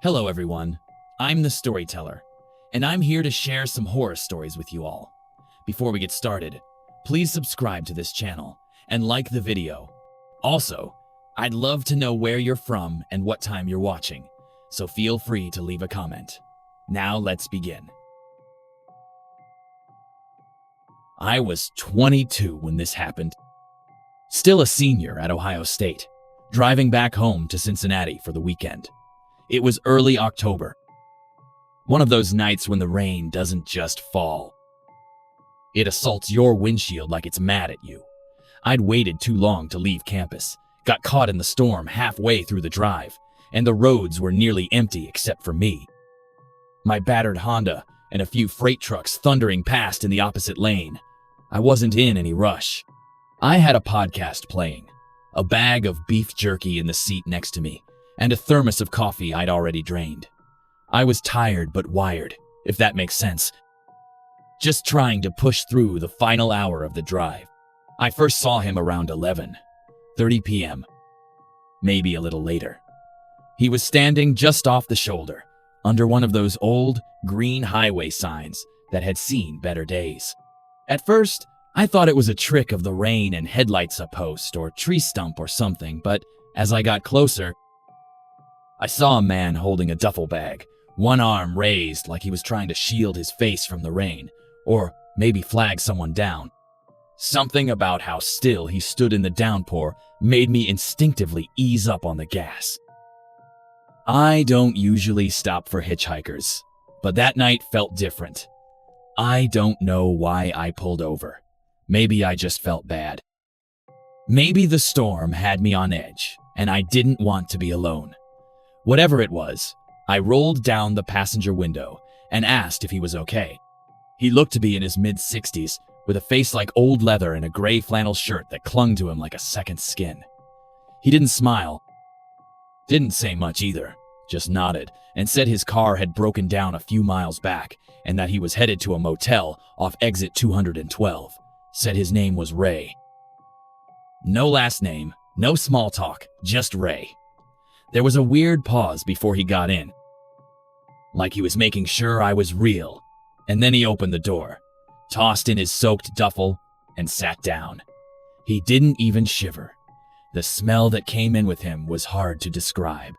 Hello everyone, I'm the storyteller, and I'm here to share some horror stories with you all. Before we get started, please subscribe to this channel and like the video. Also, I'd love to know where you're from and what time you're watching, so feel free to leave a comment. Now let's begin. I was 22 when this happened. Still a senior at Ohio State, driving back home to Cincinnati for the weekend. It was early October. One of those nights when the rain doesn't just fall. It assaults your windshield like it's mad at you. I'd waited too long to leave campus, got caught in the storm halfway through the drive, and the roads were nearly empty except for me. My battered Honda and a few freight trucks thundering past in the opposite lane. I wasn't in any rush. I had a podcast playing, a bag of beef jerky in the seat next to me, and a thermos of coffee I'd already drained. I was tired but wired, if that makes sense. Just trying to push through the final hour of the drive. I first saw him around 11:30 p.m., maybe a little later. He was standing just off the shoulder, under one of those old, green highway signs that had seen better days. At first, I thought it was a trick of the rain and headlights post or tree stump or something, but as I got closer, I saw a man holding a duffel bag, one arm raised like he was trying to shield his face from the rain, or maybe flag someone down. Something about how still he stood in the downpour made me instinctively ease up on the gas. I don't usually stop for hitchhikers, but that night felt different. I don't know why I pulled over. Maybe I just felt bad. Maybe the storm had me on edge, and I didn't want to be alone. Whatever it was, I rolled down the passenger window and asked if he was okay. He looked to be in his mid-60s, with a face like old leather and a gray flannel shirt that clung to him like a second skin. He didn't smile, didn't say much either, just nodded and said his car had broken down a few miles back and that he was headed to a motel off exit 212. Said his name was Ray. No last name, no small talk, just Ray. There was a weird pause before he got in, like he was making sure I was real, and then he opened the door, tossed in his soaked duffel, and sat down. He didn't even shiver. The smell that came in with him was hard to describe.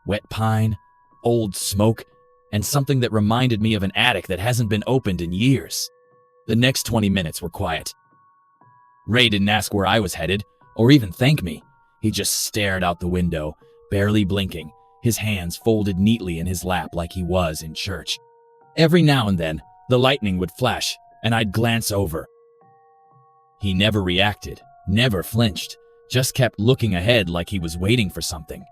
Wet pine, old smoke, and something that reminded me of an attic that hasn't been opened in years. The next 20 minutes were quiet. Ray didn't ask where I was headed, or even thank me. He just stared out the window, barely blinking, his hands folded neatly in his lap like he was in church. Every now and then, the lightning would flash, and I'd glance over. He never reacted, never flinched, just kept looking ahead like he was waiting for something.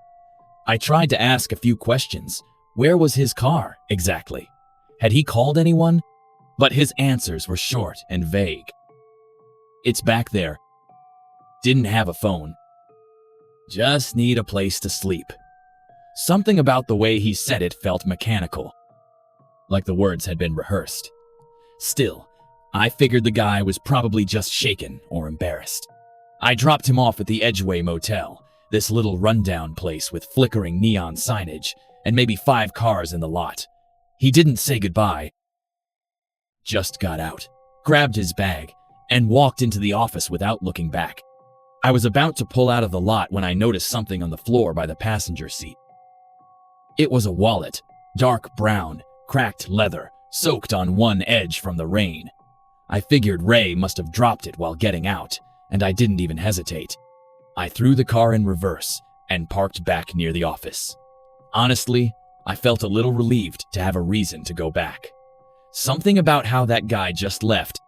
I tried to ask a few questions. Where was his car, exactly? Had he called anyone? But his answers were short and vague. It's back there. Didn't have a phone. Just need a place to sleep. Something about the way he said it felt mechanical, like the words had been rehearsed. Still, I figured the guy was probably just shaken or embarrassed. I dropped him off at the Edgeway Motel, this little rundown place with flickering neon signage and maybe 5 cars in the lot. He didn't say goodbye, just got out, grabbed his bag, and walked into the office without looking back. I was about to pull out of the lot when I noticed something on the floor by the passenger seat. It was a wallet, dark brown, cracked leather, soaked on one edge from the rain. I figured Ray must have dropped it while getting out, and I didn't even hesitate. I threw the car in reverse and parked back near the office. Honestly, I felt a little relieved to have a reason to go back. Something about how that guy just left,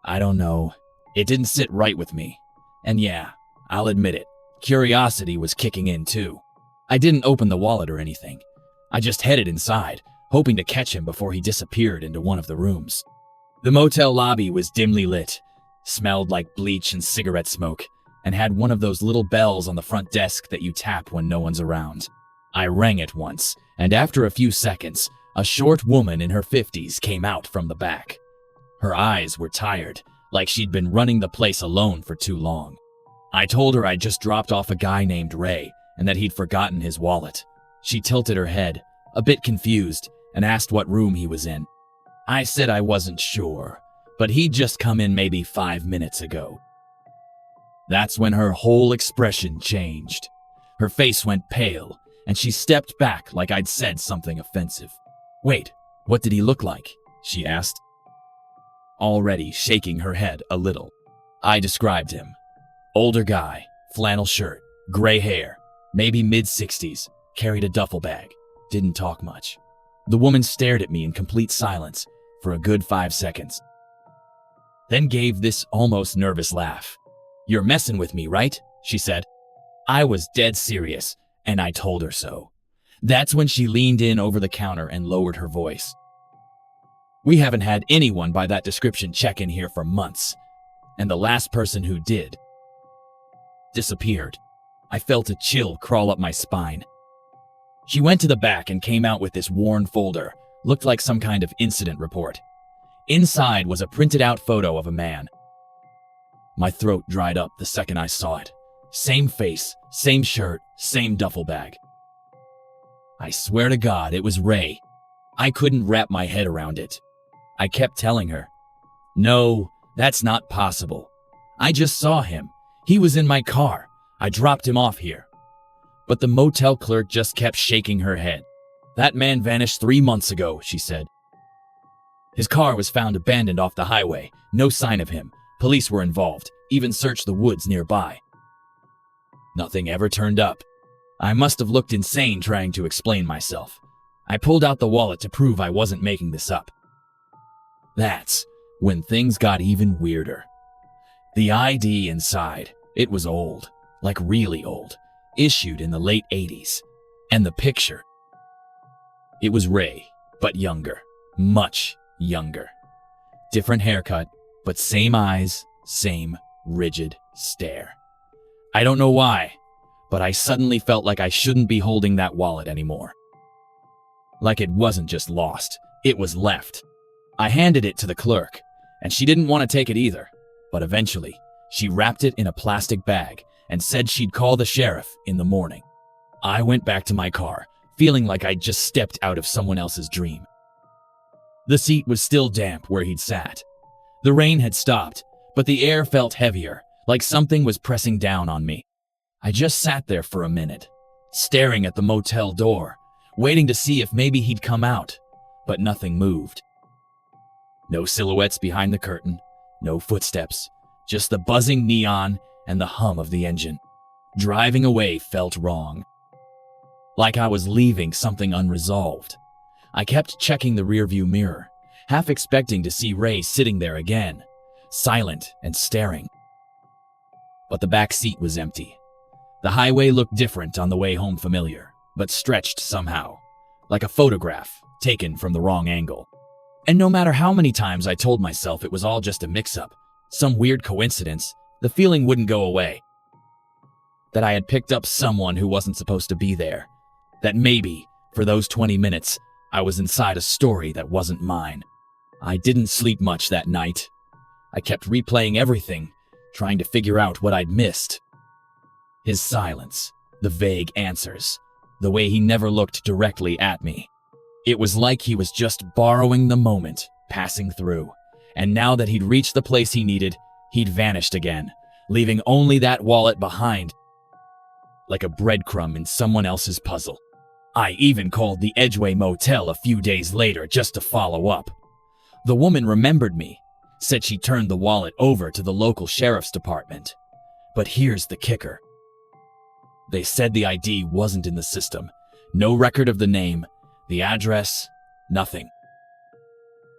I don't know, it didn't sit right with me. And yeah, I'll admit it, curiosity was kicking in too. I didn't open the wallet or anything. I just headed inside, hoping to catch him before he disappeared into one of the rooms. The motel lobby was dimly lit, smelled like bleach and cigarette smoke, and had one of those little bells on the front desk that you tap when no one's around. I rang it once, and after a few seconds, a short woman in her 50s came out from the back. Her eyes were tired, like she'd been running the place alone for too long. I told her I'd just dropped off a guy named Ray and that he'd forgotten his wallet. She tilted her head, a bit confused, and asked what room he was in. I said I wasn't sure, but he'd just come in maybe 5 minutes ago. That's when her whole expression changed. Her face went pale, and she stepped back like I'd said something offensive. Wait, what did he look like? She asked, already shaking her head a little. I described him. Older guy, flannel shirt, gray hair, maybe mid-60s, carried a duffel bag, didn't talk much. The woman stared at me in complete silence for a good 5 seconds, then gave this almost nervous laugh. You're messing with me, right? She said. I was dead serious, and I told her so. That's when she leaned in over the counter and lowered her voice. We haven't had anyone by that description check in here for months, and the last person who did disappeared. I felt a chill crawl up my spine. She went to the back and came out with this worn folder, looked like some kind of incident report. Inside was a printed out photo of a man. My throat dried up the second I saw it. Same face, same shirt, same duffel bag. I swear to God, it was Ray. I couldn't wrap my head around it. I kept telling her, no, that's not possible. I just saw him. He was in my car. I dropped him off here. But the motel clerk just kept shaking her head. That man vanished 3 months ago, she said. His car was found abandoned off the highway. No sign of him. Police were involved, even searched the woods nearby. Nothing ever turned up. I must have looked insane trying to explain myself. I pulled out the wallet to prove I wasn't making this up. That's when things got even weirder. The ID inside, it was old, like really old, issued in the late 80s. And the picture, it was Ray, but younger, much younger. Different haircut, but same eyes, same rigid stare. I don't know why, but I suddenly felt like I shouldn't be holding that wallet anymore. Like it wasn't just lost, it was left. I handed it to the clerk, and she didn't want to take it either, but eventually, she wrapped it in a plastic bag and said she'd call the sheriff in the morning. I went back to my car, feeling like I'd just stepped out of someone else's dream. The seat was still damp where he'd sat. The rain had stopped, but the air felt heavier, like something was pressing down on me. I just sat there for a minute, staring at the motel door, waiting to see if maybe he'd come out, but nothing moved. No silhouettes behind the curtain, no footsteps, just the buzzing neon and the hum of the engine. Driving away felt wrong, like I was leaving something unresolved. I kept checking the rearview mirror, half expecting to see Ray sitting there again, silent and staring. But the back seat was empty. The highway looked different on the way home, familiar, but stretched somehow, like a photograph taken from the wrong angle. And no matter how many times I told myself it was all just a mix-up, some weird coincidence, the feeling wouldn't go away. That I had picked up someone who wasn't supposed to be there. That maybe, for those 20 minutes, I was inside a story that wasn't mine. I didn't sleep much that night. I kept replaying everything, trying to figure out what I'd missed. His silence, the vague answers, the way he never looked directly at me. It was like he was just borrowing the moment, passing through. And now that he'd reached the place he needed, he'd vanished again, leaving only that wallet behind, like a breadcrumb in someone else's puzzle. I even called the Edgeway Motel a few days later just to follow up. The woman remembered me, said she turned the wallet over to the local sheriff's department. But here's the kicker. They said the ID wasn't in the system, no record of the name, the address, nothing.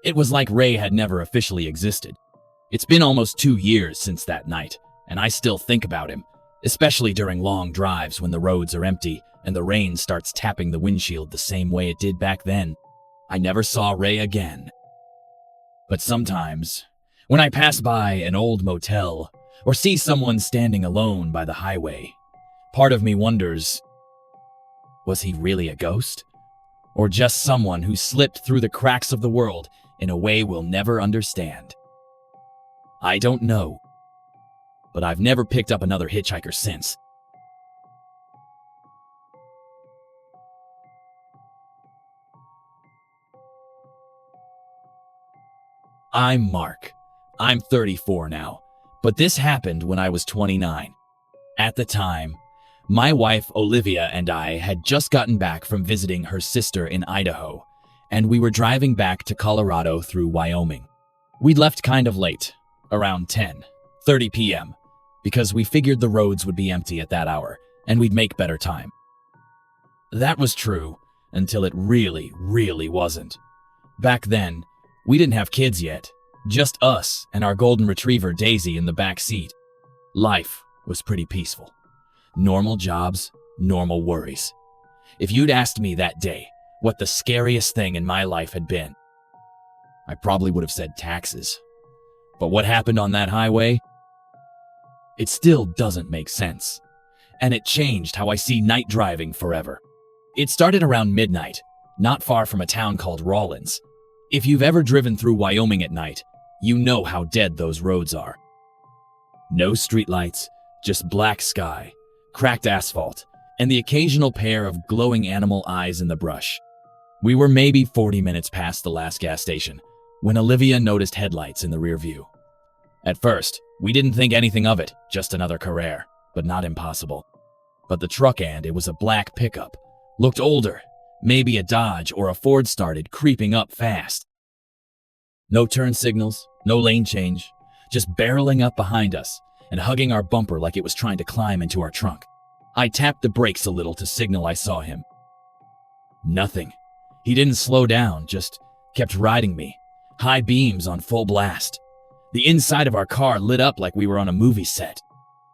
It was like Ray had never officially existed. It's been almost 2 years since that night, and I still think about him, especially during long drives when the roads are empty and the rain starts tapping the windshield the same way it did back then. I never saw Ray again. But sometimes, when I pass by an old motel or see someone standing alone by the highway, part of me wonders, was he really a ghost? Or just someone who slipped through the cracks of the world in a way we'll never understand? I don't know, but I've never picked up another hitchhiker since. I'm Mark. I'm 34 now, but this happened when I was 29. At the time, my wife Olivia and I had just gotten back from visiting her sister in Idaho, and we were driving back to Colorado through Wyoming. We'd left kind of late, around 10:30 p.m., because we figured the roads would be empty at that hour and we'd make better time. That was true until it really, really wasn't. Back then, we didn't have kids yet, just us and our golden retriever Daisy in the back seat. Life was pretty peaceful. Normal jobs, normal worries. If you'd asked me that day what the scariest thing in my life had been, I probably would have said taxes. But what happened on that highway? It still doesn't make sense. And it changed how I see night driving forever. It started around midnight, not far from a town called Rawlins. If you've ever driven through Wyoming at night, you know how dead those roads are. No streetlights, just black sky, cracked asphalt, and the occasional pair of glowing animal eyes in the brush. We were maybe 40 minutes past the last gas station when Olivia noticed headlights in the rear view. At first, we didn't think anything of it, just another Carrera, but not impossible. But the truck, and it was a black pickup, looked older, maybe a Dodge or a Ford, started creeping up fast. No turn signals, no lane change, just barreling up behind us and hugging our bumper like it was trying to climb into our trunk. I tapped the brakes a little to signal I saw him. Nothing. He didn't slow down, just kept riding me, high beams on full blast. The inside of our car lit up like we were on a movie set.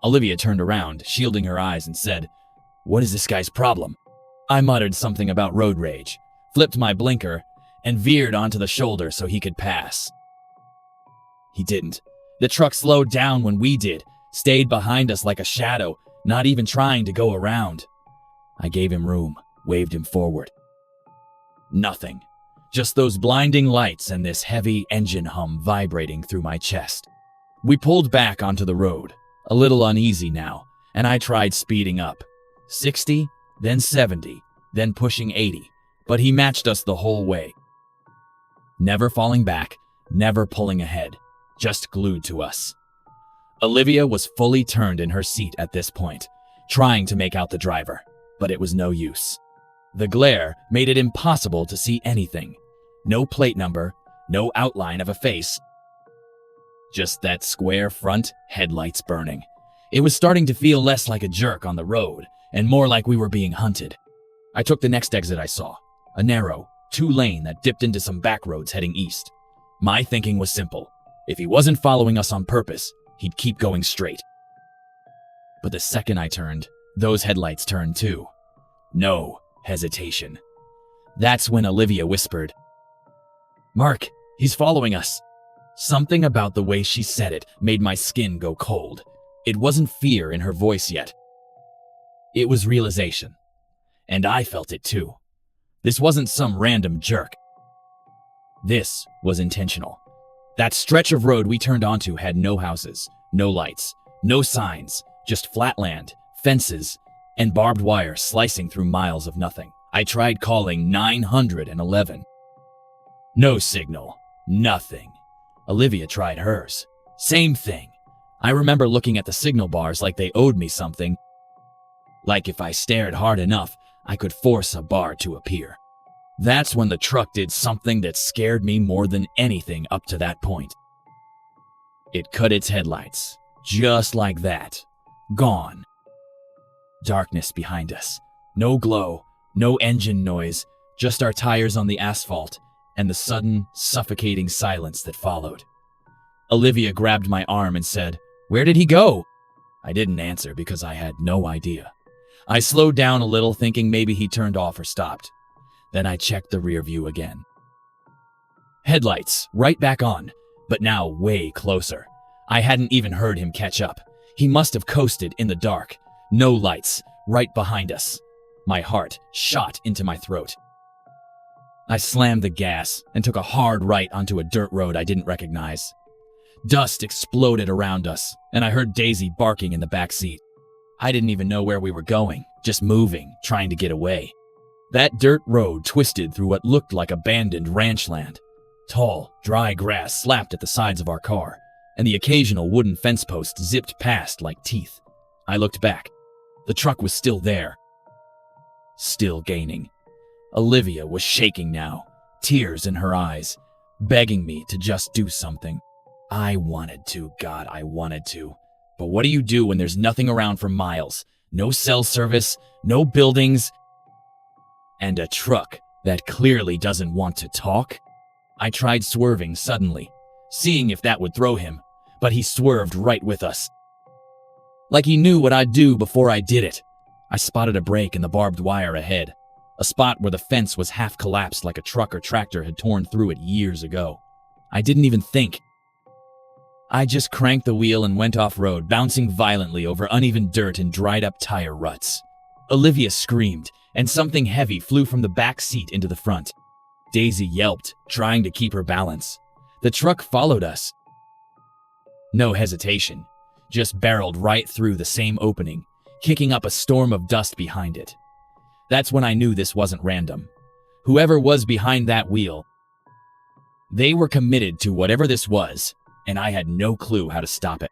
Olivia turned around, shielding her eyes, and said, "What is this guy's problem?" I muttered something about road rage, flipped my blinker, and veered onto the shoulder so he could pass. He didn't. The truck slowed down when we did, stayed behind us like a shadow, not even trying to go around. I gave him room, waved him forward. Nothing. Just those blinding lights and this heavy engine hum vibrating through my chest. We pulled back onto the road, a little uneasy now, and I tried speeding up. 60, then 70, then pushing 80, but he matched us the whole way. Never falling back, never pulling ahead, just glued to us. Olivia was fully turned in her seat at this point, trying to make out the driver, but it was no use. The glare made it impossible to see anything. No plate number, no outline of a face. Just that square front, headlights burning. It was starting to feel less like a jerk on the road and more like we were being hunted. I took the next exit I saw, a narrow, two-lane that dipped into some back roads heading east. My thinking was simple. If he wasn't following us on purpose, he'd keep going straight. But the second I turned, those headlights turned too. No hesitation. That's when Olivia whispered, "Mark, he's following us." Something about the way she said it made my skin go cold. It wasn't fear in her voice yet. It was realization. And I felt it too. This wasn't some random jerk. This was intentional. That stretch of road we turned onto had no houses, no lights, no signs, just flat land, fences, and barbed wire slicing through miles of nothing. I tried calling 911. No signal, nothing. Olivia tried hers. Same thing. I remember looking at the signal bars like they owed me something. Like if I stared hard enough, I could force a bar to appear. That's when the truck did something that scared me more than anything up to that point. It cut its headlights, just like that. Gone. Darkness behind us. No glow, no engine noise, just our tires on the asphalt and the sudden, suffocating silence that followed. Olivia grabbed my arm and said, "Where did he go?" I didn't answer because I had no idea. I slowed down a little, thinking maybe he turned off or stopped. Then I checked the rear view again. Headlights, right back on, but now way closer. I hadn't even heard him catch up. He must have coasted in the dark. No lights, right behind us. My heart shot into my throat. I slammed the gas and took a hard right onto a dirt road I didn't recognize. Dust exploded around us, and I heard Daisy barking in the back seat. I didn't even know where we were going, just moving, trying to get away. That dirt road twisted through what looked like abandoned ranch land. Tall, dry grass slapped at the sides of our car, and the occasional wooden fence post zipped past like teeth. I looked back. The truck was still there. Still gaining. Olivia was shaking now, tears in her eyes, begging me to just do something. I wanted to, God, I wanted to. But what do you do when there's nothing around for miles? No cell service, no buildings, and a truck that clearly doesn't want to talk? I tried swerving suddenly, seeing if that would throw him, but he swerved right with us. Like he knew what I'd do before I did it. I spotted a break in the barbed wire ahead, a spot where the fence was half collapsed like a truck or tractor had torn through it years ago. I didn't even think. I just cranked the wheel and went off-road, bouncing violently over uneven dirt and dried-up tire ruts. Olivia screamed, and something heavy flew from the back seat into the front. Daisy yelped, trying to keep her balance. The truck followed us. No hesitation, just barreled right through the same opening, kicking up a storm of dust behind it. That's when I knew this wasn't random. Whoever was behind that wheel, they were committed to whatever this was, and I had no clue how to stop it.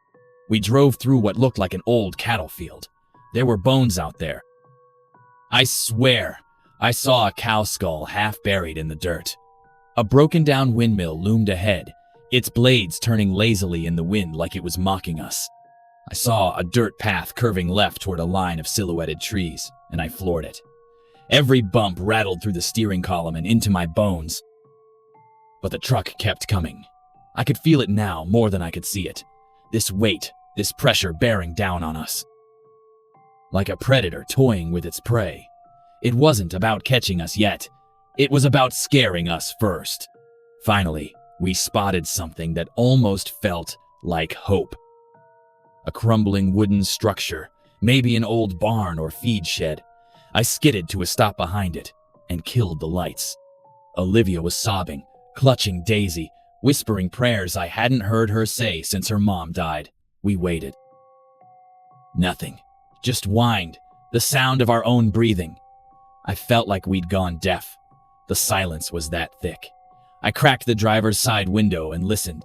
We drove through what looked like an old cattle field. There were bones out there. I swear, I saw a cow skull half buried in the dirt. A broken-down windmill loomed ahead, its blades turning lazily in the wind like it was mocking us. I saw a dirt path curving left toward a line of silhouetted trees, and I floored it. Every bump rattled through the steering column and into my bones. But the truck kept coming. I could feel it now more than I could see it. This weight, this pressure bearing down on us. Like a predator toying with its prey. It wasn't about catching us yet. It was about scaring us first. Finally, we spotted something that almost felt like hope. A crumbling wooden structure, maybe an old barn or feed shed. I skidded to a stop behind it and killed the lights. Olivia was sobbing, clutching Daisy, whispering prayers I hadn't heard her say since her mom died. We waited. Nothing. Just whined, the sound of our own breathing. I felt like we'd gone deaf. The silence was that thick. I cracked the driver's side window and listened.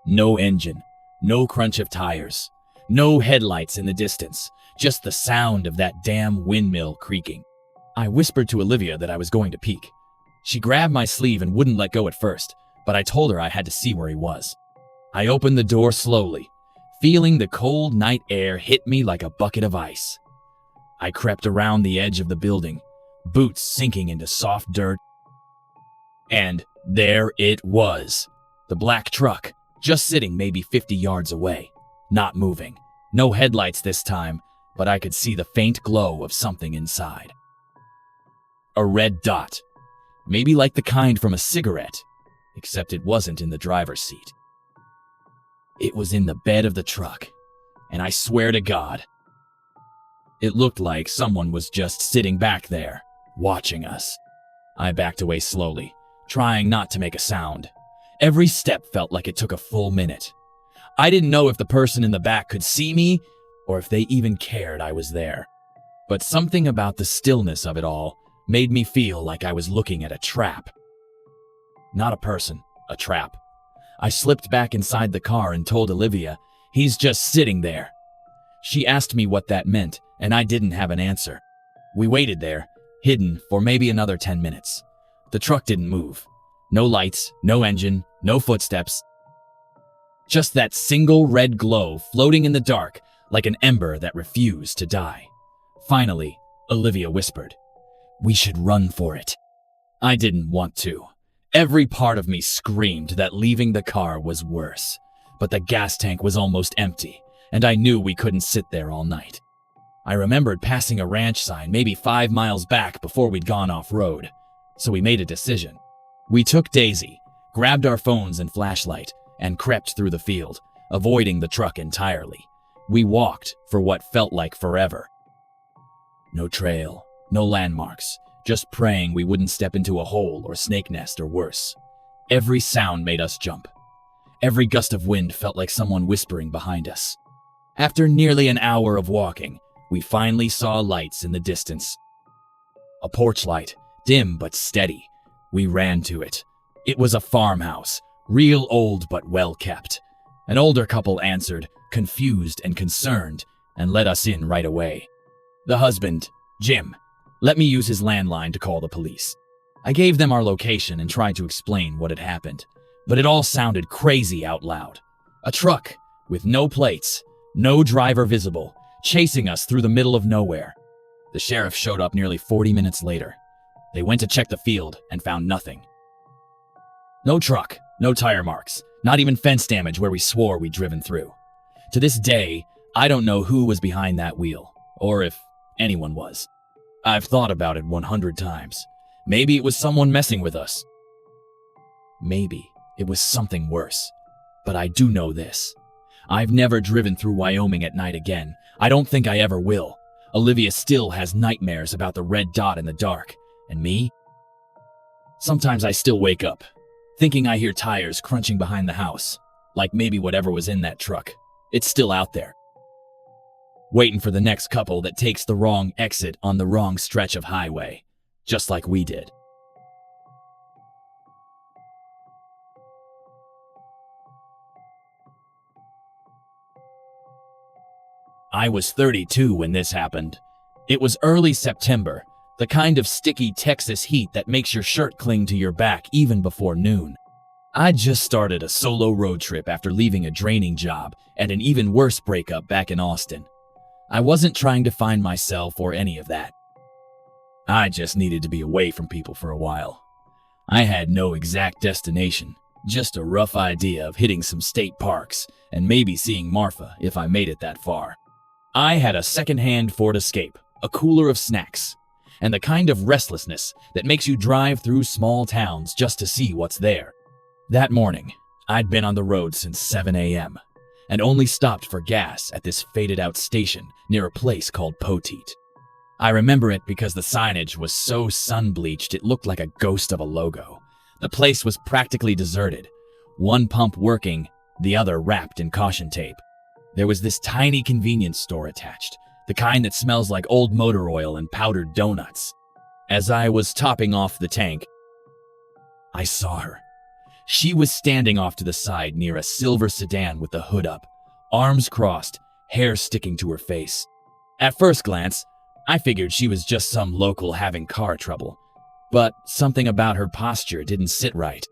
No engine, no crunch of tires, no headlights in the distance, just the sound of that damn windmill creaking. I whispered to Olivia that I was going to peek. She grabbed my sleeve and wouldn't let go at first, but I told her I had to see where he was. I opened the door slowly, feeling the cold night air hit me like a bucket of ice. I crept around the edge of the building, boots sinking into soft dirt. And there it was. The black truck, just sitting maybe 50 yards away, not moving. No headlights this time, but I could see the faint glow of something inside. A red dot, maybe like the kind from a cigarette, except it wasn't in the driver's seat. It was in the bed of the truck, and I swear to God, it looked like someone was just sitting back there, watching us. I backed away slowly, trying not to make a sound. Every step felt like it took a full minute. I didn't know if the person in the back could see me, or if they even cared I was there. But something about the stillness of it all made me feel like I was looking at a trap. Not a person, a trap. I slipped back inside the car and told Olivia, "He's just sitting there." She asked me what that meant, and I didn't have an answer. We waited there, hidden, for maybe another 10 minutes. The truck didn't move. No lights, no engine, no footsteps. Just that single red glow floating in the dark like an ember that refused to die. Finally, Olivia whispered, "We should run for it." I didn't want to. Every part of me screamed that leaving the car was worse. But the gas tank was almost empty, and I knew we couldn't sit there all night. I remembered passing a ranch sign maybe 5 miles back before we'd gone off-road, so we made a decision. We took Daisy, grabbed our phones and flashlight, and crept through the field, avoiding the truck entirely. We walked for what felt like forever. No trail, no landmarks, just praying we wouldn't step into a hole or snake nest or worse. Every sound made us jump. Every gust of wind felt like someone whispering behind us. After nearly an hour of walking, we finally saw lights in the distance. A porch light, dim but steady. We ran to it. It was a farmhouse, real old but well kept. An older couple answered, confused and concerned, and let us in right away. The husband, Jim, let me use his landline to call the police. I gave them our location and tried to explain what had happened, but it all sounded crazy out loud. A truck with no plates, no driver visible, chasing us through the middle of nowhere. The sheriff showed up nearly 40 minutes later. They went to check the field and found nothing. No truck, no tire marks, not even fence damage where we swore we'd driven through. To this day, I don't know who was behind that wheel, or if anyone was. I've thought about it 100 times. Maybe it was someone messing with us. Maybe it was something worse. But I do know this. I've never driven through Wyoming at night again. I don't think I ever will. Olivia still has nightmares about the red dot in the dark. And me? Sometimes I still wake up, thinking I hear tires crunching behind the house, like maybe whatever was in that truck. It's still out there, waiting for the next couple that takes the wrong exit on the wrong stretch of highway, just like we did. I was 32 when this happened. It was early September, the kind of sticky Texas heat that makes your shirt cling to your back even before noon. I'd just started a solo road trip after leaving a draining job and an even worse breakup back in Austin. I wasn't trying to find myself or any of that. I just needed to be away from people for a while. I had no exact destination, just a rough idea of hitting some state parks and maybe seeing Marfa if I made it that far. I had a second-hand Ford Escape, a cooler of snacks, and the kind of restlessness that makes you drive through small towns just to see what's there. That morning, I'd been on the road since 7 a.m. and only stopped for gas at this faded-out station near a place called Poteet. I remember it because the signage was so sun-bleached it looked like a ghost of a logo. The place was practically deserted, one pump working, the other wrapped in caution tape. There was this tiny convenience store attached, the kind that smells like old motor oil and powdered donuts. As I was topping off the tank, I saw her. She was standing off to the side near a silver sedan with the hood up, arms crossed, hair sticking to her face. At first glance, I figured she was just some local having car trouble, but something about her posture didn't sit right.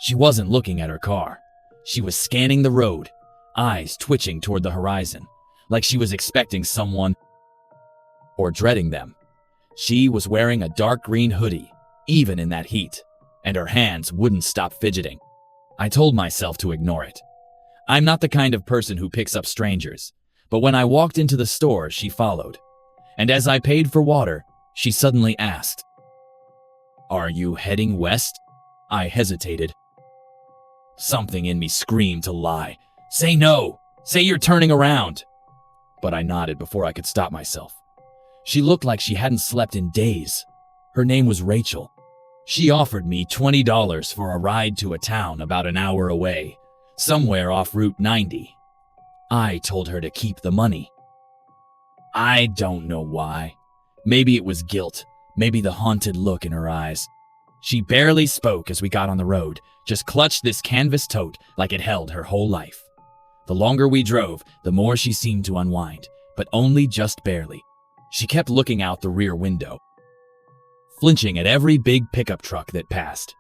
She wasn't looking at her car. She was scanning the road, eyes twitching toward the horizon, like she was expecting someone or dreading them. She was wearing a dark green hoodie, even in that heat, and her hands wouldn't stop fidgeting. I told myself to ignore it. I'm not the kind of person who picks up strangers, but when I walked into the store, she followed. And as I paid for water, she suddenly asked, "Are you heading west?" I hesitated. Something in me screamed to lie. Say no! Say you're turning around! But I nodded before I could stop myself. She looked like she hadn't slept in days. Her name was Rachel. She offered me $20 for a ride to a town about an hour away, somewhere off Route 90. I told her to keep the money. I don't know why. Maybe it was guilt, maybe the haunted look in her eyes. She barely spoke as we got on the road, just clutched this canvas tote like it held her whole life. The longer we drove, the more she seemed to unwind, but only just barely. She kept looking out the rear window, flinching at every big pickup truck that passed.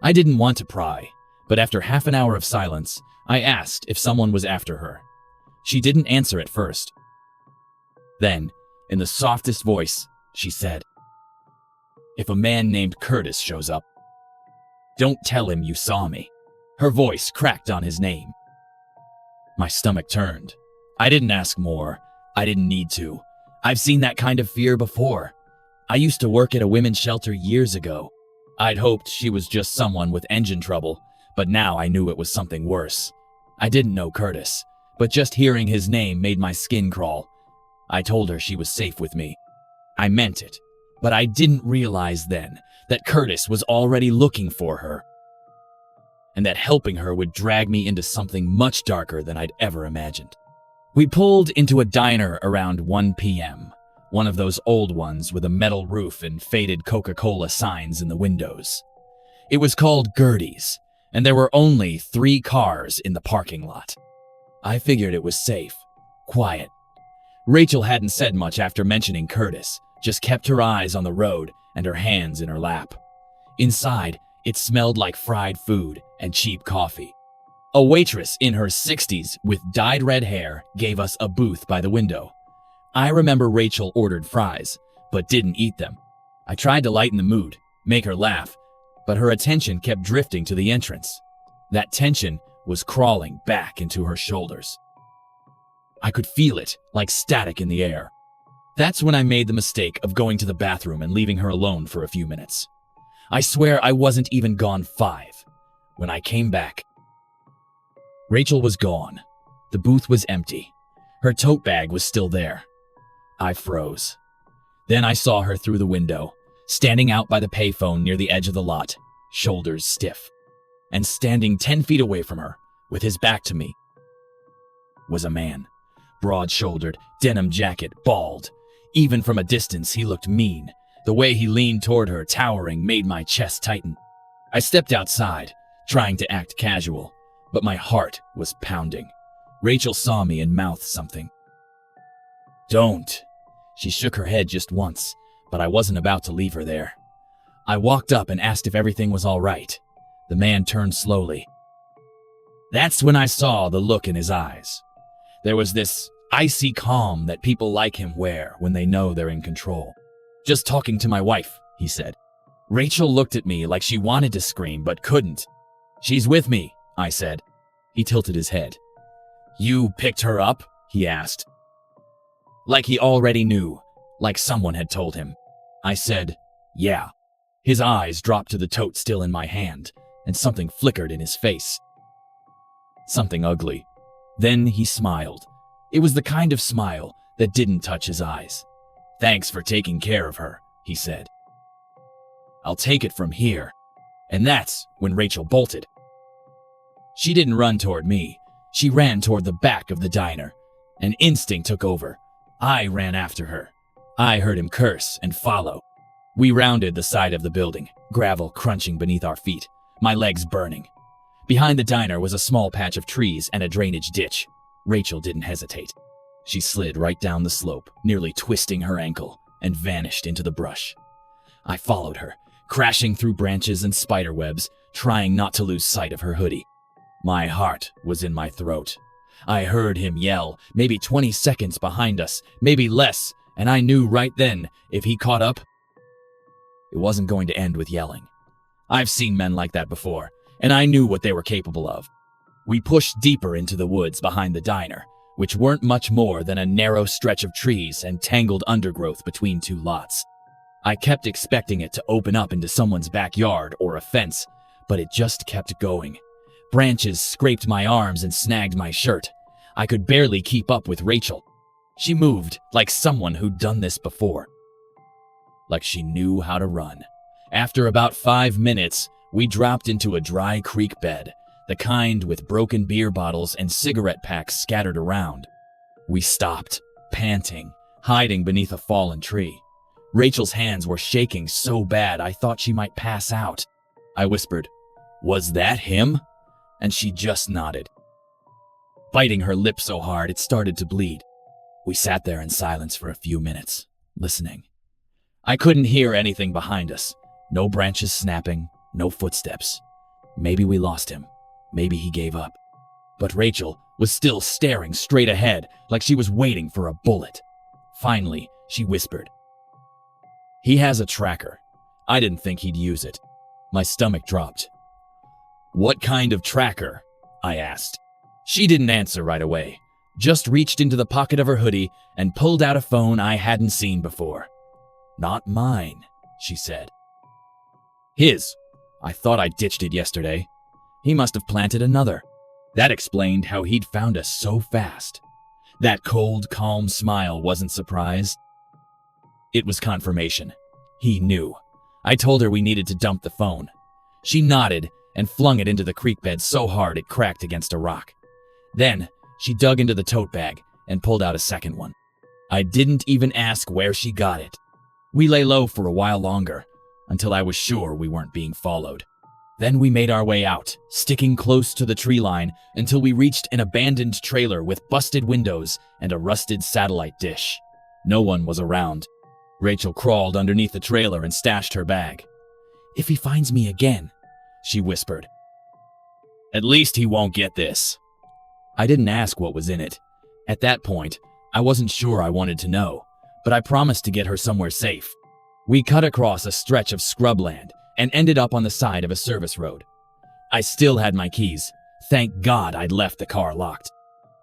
I didn't want to pry, but after half an hour of silence, I asked if someone was after her. She didn't answer at first. Then, in the softest voice, she said, "If a man named Curtis shows up, don't tell him you saw me." Her voice cracked on his name. My stomach turned. I didn't ask more. I didn't need to. I've seen that kind of fear before. I used to work at a women's shelter years ago. I'd hoped she was just someone with engine trouble, but now I knew it was something worse. I didn't know Curtis, but just hearing his name made my skin crawl. I told her she was safe with me. I meant it, but I didn't realize then that Curtis was already looking for her, and that helping her would drag me into something much darker than I'd ever imagined. We pulled into a diner around 1 p.m., one of those old ones with a metal roof and faded Coca-Cola signs in the windows. It was called Gertie's, and there were only 3 cars in the parking lot. I figured it was safe, quiet. Rachel hadn't said much after mentioning Curtis, just kept her eyes on the road and her hands in her lap. Inside, it smelled like fried food and cheap coffee. A waitress in her 60s with dyed red hair gave us a booth by the window. I remember Rachel ordered fries, but didn't eat them. I tried to lighten the mood, make her laugh, but her attention kept drifting to the entrance. That tension was crawling back into her shoulders. I could feel it, like static in the air. That's when I made the mistake of going to the bathroom and leaving her alone for a few minutes. I swear I wasn't even gone 5. When I came back, Rachel was gone. The booth was empty. Her tote bag was still there. I froze. Then I saw her through the window, standing out by the payphone near the edge of the lot, shoulders stiff. And standing 10 feet away from her, with his back to me, was a man. Broad-shouldered, denim jacket, bald. Even from a distance, he looked mean. The way he leaned toward her, towering, made my chest tighten. I stepped outside, trying to act casual, but my heart was pounding. Rachel saw me and mouthed something. "Don't." She shook her head just once, but I wasn't about to leave her there. I walked up and asked if everything was all right. The man turned slowly. That's when I saw the look in his eyes. There was this icy calm that people like him wear when they know they're in control. "Just talking to my wife," he said. Rachel looked at me like she wanted to scream but couldn't. "She's with me," I said. He tilted his head. "You picked her up?" he asked. Like he already knew, like someone had told him. I said, "Yeah." His eyes dropped to the tote still in my hand, and something flickered in his face. Something ugly. Then he smiled. It was the kind of smile that didn't touch his eyes. "Thanks for taking care of her," he said. "I'll take it from here." And that's when Rachel bolted. She didn't run toward me. She ran toward the back of the diner. An instinct took over. I ran after her. I heard him curse and follow. We rounded the side of the building, gravel crunching beneath our feet, my legs burning. Behind the diner was a small patch of trees and a drainage ditch. Rachel didn't hesitate. She slid right down the slope, nearly twisting her ankle, and vanished into the brush. I followed her, crashing through branches and spider webs, trying not to lose sight of her hoodie. My heart was in my throat. I heard him yell, maybe 20 seconds behind us, maybe less, and I knew right then, if he caught up, it wasn't going to end with yelling. I've seen men like that before, and I knew what they were capable of. We pushed deeper into the woods behind the diner, which weren't much more than a narrow stretch of trees and tangled undergrowth between 2 lots. I kept expecting it to open up into someone's backyard or a fence, but it just kept going. Branches scraped my arms and snagged my shirt. I could barely keep up with Rachel. She moved like someone who'd done this before. Like she knew how to run. After about 5 minutes, we dropped into a dry creek bed, the kind with broken beer bottles and cigarette packs scattered around. We stopped, panting, hiding beneath a fallen tree. Rachel's hands were shaking so bad I thought she might pass out. I whispered, "Was that him?" And she just nodded, biting her lip so hard it started to bleed. We sat there in silence for a few minutes, listening. I couldn't hear anything behind us. No branches snapping, no footsteps. Maybe we lost him. Maybe he gave up. But Rachel was still staring straight ahead, like she was waiting for a bullet. Finally, she whispered, "He has a tracker." I didn't think he'd use it. My stomach dropped. "What kind of tracker?" I asked. She didn't answer right away, just reached into the pocket of her hoodie and pulled out a phone I hadn't seen before. "Not mine," she said. "His. I thought I ditched it yesterday. He must have planted another." That explained how he'd found us so fast. That cold, calm smile wasn't surprise. It was confirmation. He knew. I told her we needed to dump the phone. She nodded and flung it into the creek bed so hard it cracked against a rock. Then, she dug into the tote bag and pulled out a second one. I didn't even ask where she got it. We lay low for a while longer, until I was sure we weren't being followed. Then we made our way out, sticking close to the tree line until we reached an abandoned trailer with busted windows and a rusted satellite dish. No one was around. Rachel crawled underneath the trailer and stashed her bag. "If he finds me again," she whispered. "At least he won't get this." I didn't ask what was in it. At that point, I wasn't sure I wanted to know, but I promised to get her somewhere safe. We cut across a stretch of scrubland and ended up on the side of a service road. I still had my keys. Thank God I'd left the car locked.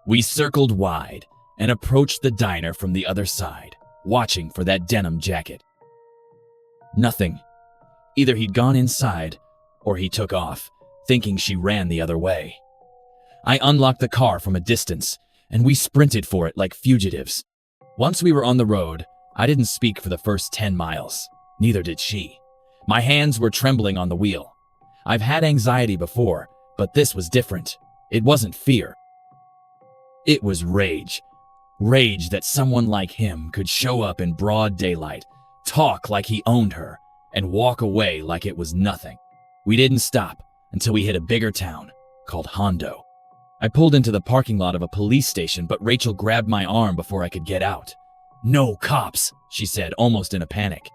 We circled wide and approached the diner from the other side, watching for that denim jacket. Nothing. Either he'd gone inside or he took off, thinking she ran the other way. I unlocked the car from a distance and we sprinted for it like fugitives. Once we were on the road, I didn't speak for the first 10 miles. Neither did she. My hands were trembling on the wheel. I've had anxiety before, but this was different. It wasn't fear. It was rage. Rage that someone like him could show up in broad daylight, talk like he owned her, and walk away like it was nothing. We didn't stop until we hit a bigger town called Hondo. I pulled into the parking lot of a police station, but Rachel grabbed my arm before I could get out. "No cops," she said, almost in a panic.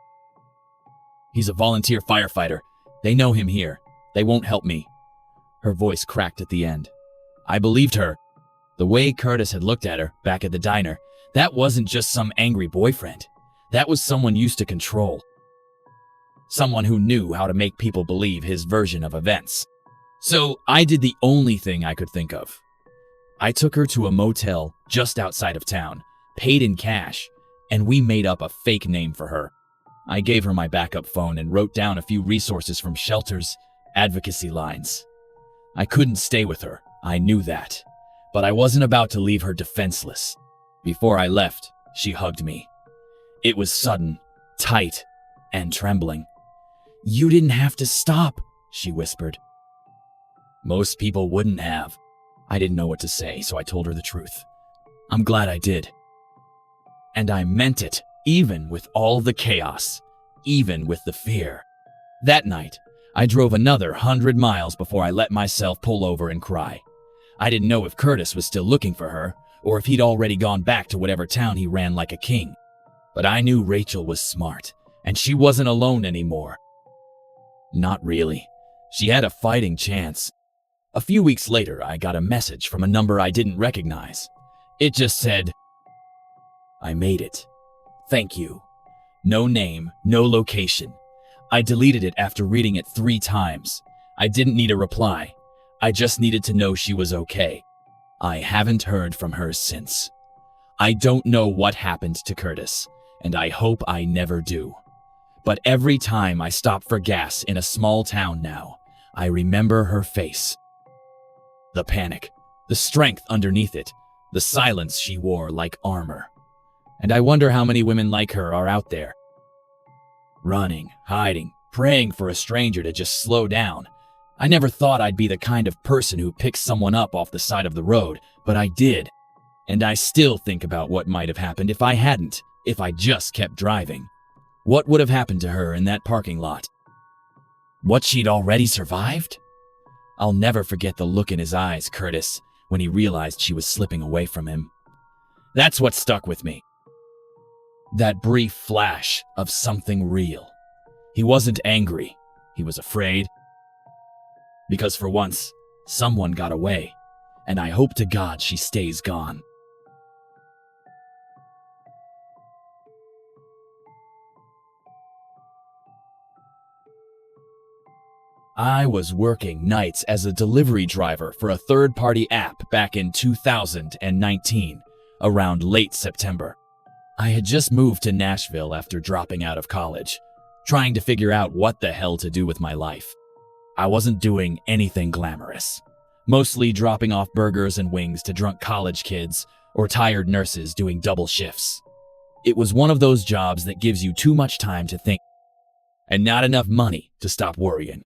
"He's a volunteer firefighter. They know him here. They won't help me." Her voice cracked at the end. I believed her. The way Curtis had looked at her back at the diner, that wasn't just some angry boyfriend. That was someone used to control. Someone who knew how to make people believe his version of events. So I did the only thing I could think of. I took her to a motel just outside of town, paid in cash, and we made up a fake name for her. I gave her my backup phone and wrote down a few resources from shelters, advocacy lines. I couldn't stay with her, I knew that, but I wasn't about to leave her defenseless. Before I left, she hugged me. It was sudden, tight, and trembling. "You didn't have to stop," she whispered. Most people wouldn't have. I didn't know what to say, so I told her the truth. I'm glad I did. And I meant it, even with all the chaos, even with the fear. That night, I drove another 100 miles before I let myself pull over and cry. I didn't know if Curtis was still looking for her, or if he'd already gone back to whatever town he ran like a king. But I knew Rachel was smart, and she wasn't alone anymore. Not really. She had a fighting chance. A few weeks later, I got a message from a number I didn't recognize. It just said, "I made it. Thank you." No name, no location. I deleted it after reading it 3 times. I didn't need a reply. I just needed to know she was okay. I haven't heard from her since. I don't know what happened to Curtis, and I hope I never do. But every time I stop for gas in a small town now, I remember her face. The panic, the strength underneath it, the silence she wore like armor. And I wonder how many women like her are out there. Running, hiding, praying for a stranger to just slow down. I never thought I'd be the kind of person who picks someone up off the side of the road, but I did. And I still think about what might have happened if I hadn't, if I just kept driving. What would have happened to her in that parking lot? What, she'd already survived? I'll never forget the look in his eyes, Curtis, when he realized she was slipping away from him. That's what stuck with me. That brief flash of something real. He wasn't angry. He was afraid. Because for once, someone got away, and I hope to God she stays gone. I was working nights as a delivery driver for a third-party app back in 2019, around late September. I had just moved to Nashville after dropping out of college, trying to figure out what the hell to do with my life. I wasn't doing anything glamorous, mostly dropping off burgers and wings to drunk college kids or tired nurses doing double shifts. It was one of those jobs that gives you too much time to think and not enough money to stop worrying.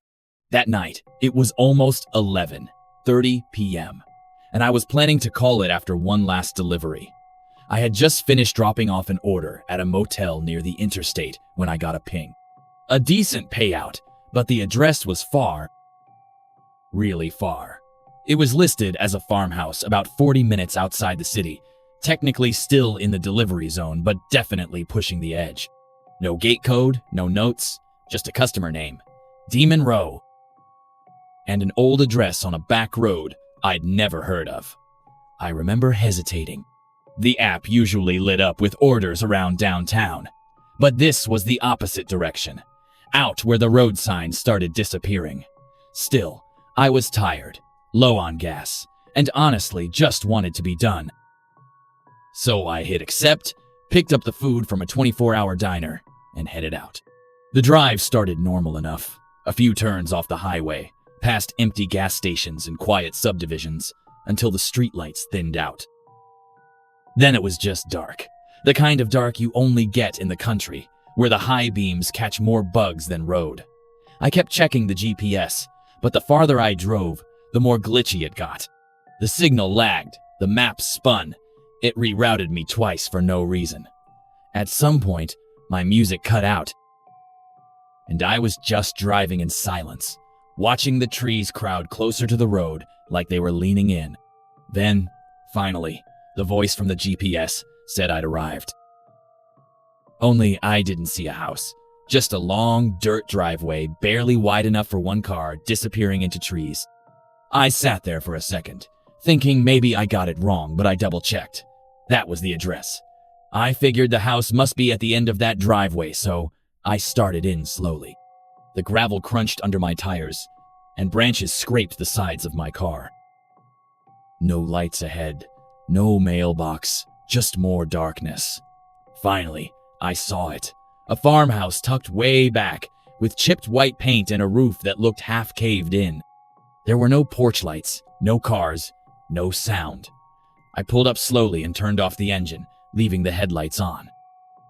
That night, it was almost 11:30 p.m., and I was planning to call it after one last delivery. I had just finished dropping off an order at a motel near the interstate when I got a ping. A decent payout, but the address was far, really far. It was listed as a farmhouse about 40 minutes outside the city, technically still in the delivery zone, but definitely pushing the edge. No gate code, no notes, just a customer name, Demon Row, and an old address on a back road I'd never heard of. I remember hesitating. The app usually lit up with orders around downtown, but this was the opposite direction, out where the road signs started disappearing. Still, I was tired, low on gas, and honestly just wanted to be done. So I hit accept, picked up the food from a 24-hour diner, and headed out. The drive started normal enough. A few turns off the highway, past empty gas stations and quiet subdivisions, until the streetlights thinned out. Then it was just dark. The kind of dark you only get in the country, where the high beams catch more bugs than road. I kept checking the GPS, but the farther I drove, the more glitchy it got. The signal lagged, the map spun. It rerouted me twice for no reason. At some point, my music cut out, and I was just driving in silence, watching the trees crowd closer to the road like they were leaning in. Then, finally, the voice from the GPS said I'd arrived. Only I didn't see a house, just a long dirt driveway barely wide enough for one car disappearing into trees. I sat there for a second, thinking maybe I got it wrong, but I double-checked. That was the address. I figured the house must be at the end of that driveway, so I started in slowly. The gravel crunched under my tires, and branches scraped the sides of my car. No lights ahead, no mailbox, just more darkness. Finally, I saw it. A farmhouse tucked way back, with chipped white paint and a roof that looked half caved in. There were no porch lights, no cars, no sound. I pulled up slowly and turned off the engine, leaving the headlights on.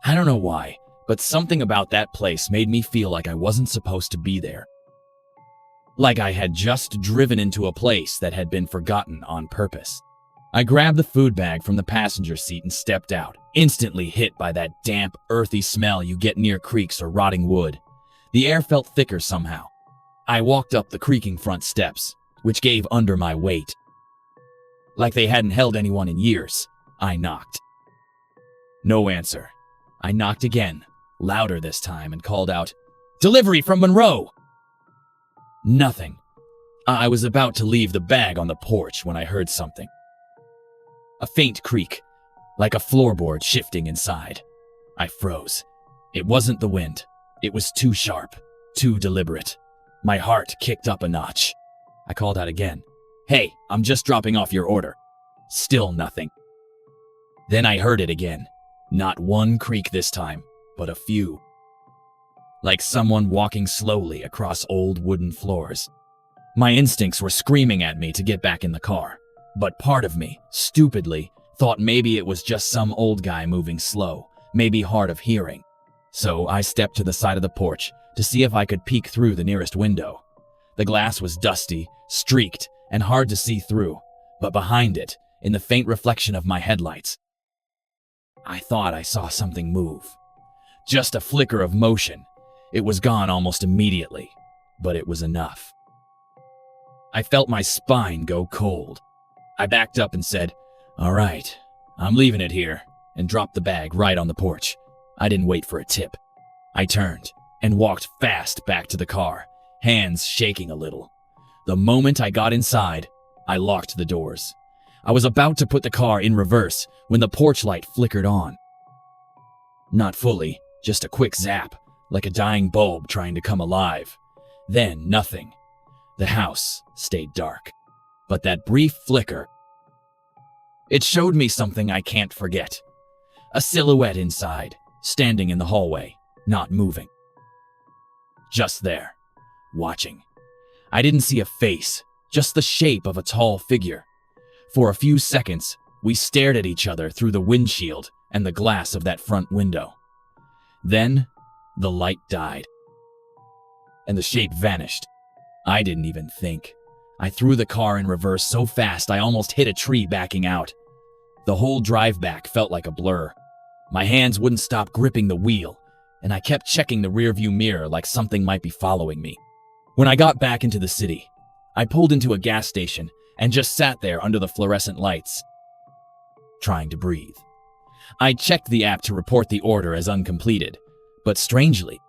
I don't know why, but something about that place made me feel like I wasn't supposed to be there. Like I had just driven into a place that had been forgotten on purpose. I grabbed the food bag from the passenger seat and stepped out, instantly hit by that damp, earthy smell you get near creeks or rotting wood. The air felt thicker somehow. I walked up the creaking front steps, which gave under my weight. Like they hadn't held anyone in years, I knocked. No answer. I knocked again, louder this time, and called out, "Delivery from Monroe!" Nothing. I was about to leave the bag on the porch when I heard something. A faint creak, like a floorboard shifting inside. I froze. It wasn't the wind. It was too sharp, too deliberate. My heart kicked up a notch. I called out again, "Hey, I'm just dropping off your order." Still nothing. Then I heard it again. Not one creak this time, but a few. Like someone walking slowly across old wooden floors. My instincts were screaming at me to get back in the car, but part of me, stupidly, thought maybe it was just some old guy moving slow, maybe hard of hearing. So I stepped to the side of the porch to see if I could peek through the nearest window. The glass was dusty, streaked, and hard to see through, but behind it, in the faint reflection of my headlights, I thought I saw something move. Just a flicker of motion. It was gone almost immediately, but it was enough. I felt my spine go cold. I backed up and said, "All right, I'm leaving it here," and dropped the bag right on the porch. I didn't wait for a tip. I turned and walked fast back to the car, hands shaking a little. The moment I got inside, I locked the doors. I was about to put the car in reverse when the porch light flickered on. Not fully, just a quick zap, like a dying bulb trying to come alive. Then nothing. The house stayed dark. But that brief flicker, it showed me something I can't forget. A silhouette inside, standing in the hallway, not moving. Just there, watching. I didn't see a face, just the shape of a tall figure. For a few seconds, we stared at each other through the windshield and the glass of that front window. Then, the light died, and the shape vanished. I didn't even think. I threw the car in reverse so fast I almost hit a tree backing out. The whole drive back felt like a blur. My hands wouldn't stop gripping the wheel, and I kept checking the rearview mirror like something might be following me. When I got back into the city, I pulled into a gas station and just sat there under the fluorescent lights, trying to breathe. I checked the app to report the order as uncompleted, but strangely,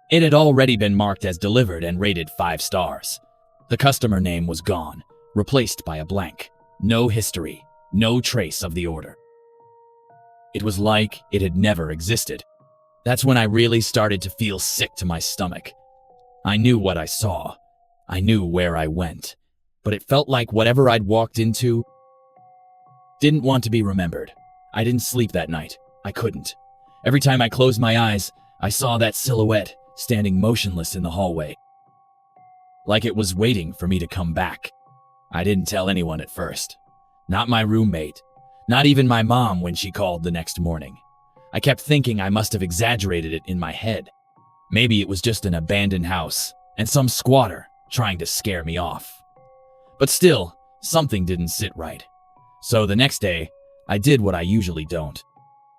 it had already been marked as delivered and rated 5 stars. The customer name was gone, replaced by a blank. No history, no trace of the order. It was like it had never existed. That's when I really started to feel sick to my stomach. I knew what I saw. I knew where I went. But it felt like whatever I'd walked into didn't want to be remembered. I didn't sleep that night. I couldn't. Every time I closed my eyes, I saw that silhouette standing motionless in the hallway, like it was waiting for me to come back. I didn't tell anyone at first. Not my roommate. Not even my mom when she called the next morning. I kept thinking I must have exaggerated it in my head. Maybe it was just an abandoned house and some squatter trying to scare me off. But still, something didn't sit right. So the next day, I did what I usually don't.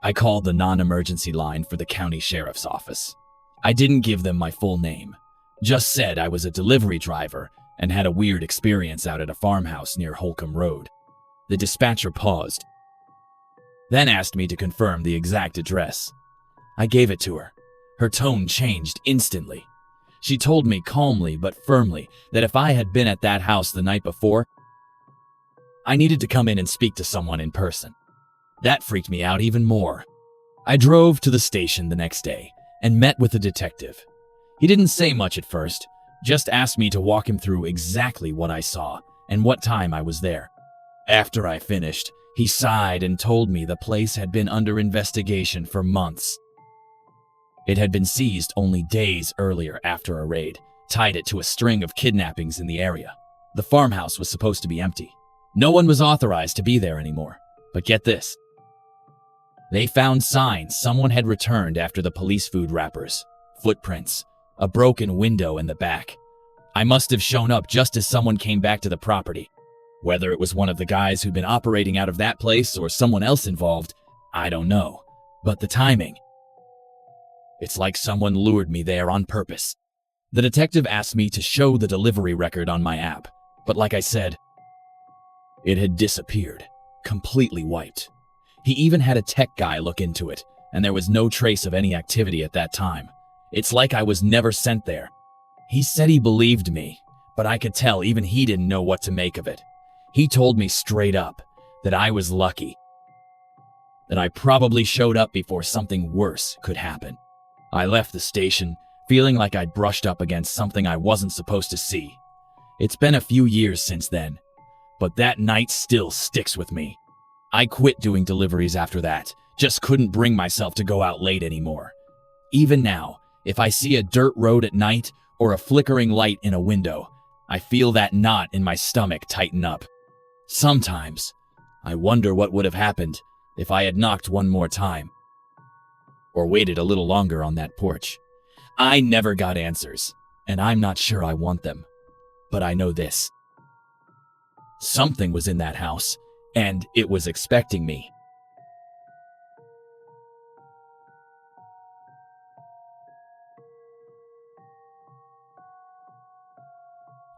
I called the non-emergency line for the county sheriff's office. I didn't give them my full name, just said I was a delivery driver and had a weird experience out at a farmhouse near Holcomb Road. The dispatcher paused, then asked me to confirm the exact address. I gave it to her. Her tone changed instantly. She told me calmly but firmly that if I had been at that house the night before, I needed to come in and speak to someone in person. That freaked me out even more. I drove to the station the next day and met with the detective. He didn't say much at first, just asked me to walk him through exactly what I saw and what time I was there. After I finished, he sighed and told me the place had been under investigation for months. It had been seized only days earlier after a raid tied it to a string of kidnappings in the area. The farmhouse was supposed to be empty. No one was authorized to be there anymore. But get this. They found signs someone had returned after the police food wrappers, footprints, a broken window in the back. I must have shown up just as someone came back to the property. Whether it was one of the guys who'd been operating out of that place or someone else involved, I don't know. But the timing. It's like someone lured me there on purpose. The detective asked me to show the delivery record on my app, but like I said, it had disappeared, completely wiped. He even had a tech guy look into it, and there was no trace of any activity at that time. It's like I was never sent there. He said he believed me, but I could tell even he didn't know what to make of it. He told me straight up that I was lucky, that I probably showed up before something worse could happen. I left the station feeling like I'd brushed up against something I wasn't supposed to see. It's been a few years since then, but that night still sticks with me. I quit doing deliveries after that, just couldn't bring myself to go out late anymore. Even now, if I see a dirt road at night or a flickering light in a window, I feel that knot in my stomach tighten up. Sometimes, I wonder what would have happened if I had knocked one more time, or waited a little longer on that porch. I never got answers, and I'm not sure I want them. But I know this. Something was in that house, and it was expecting me.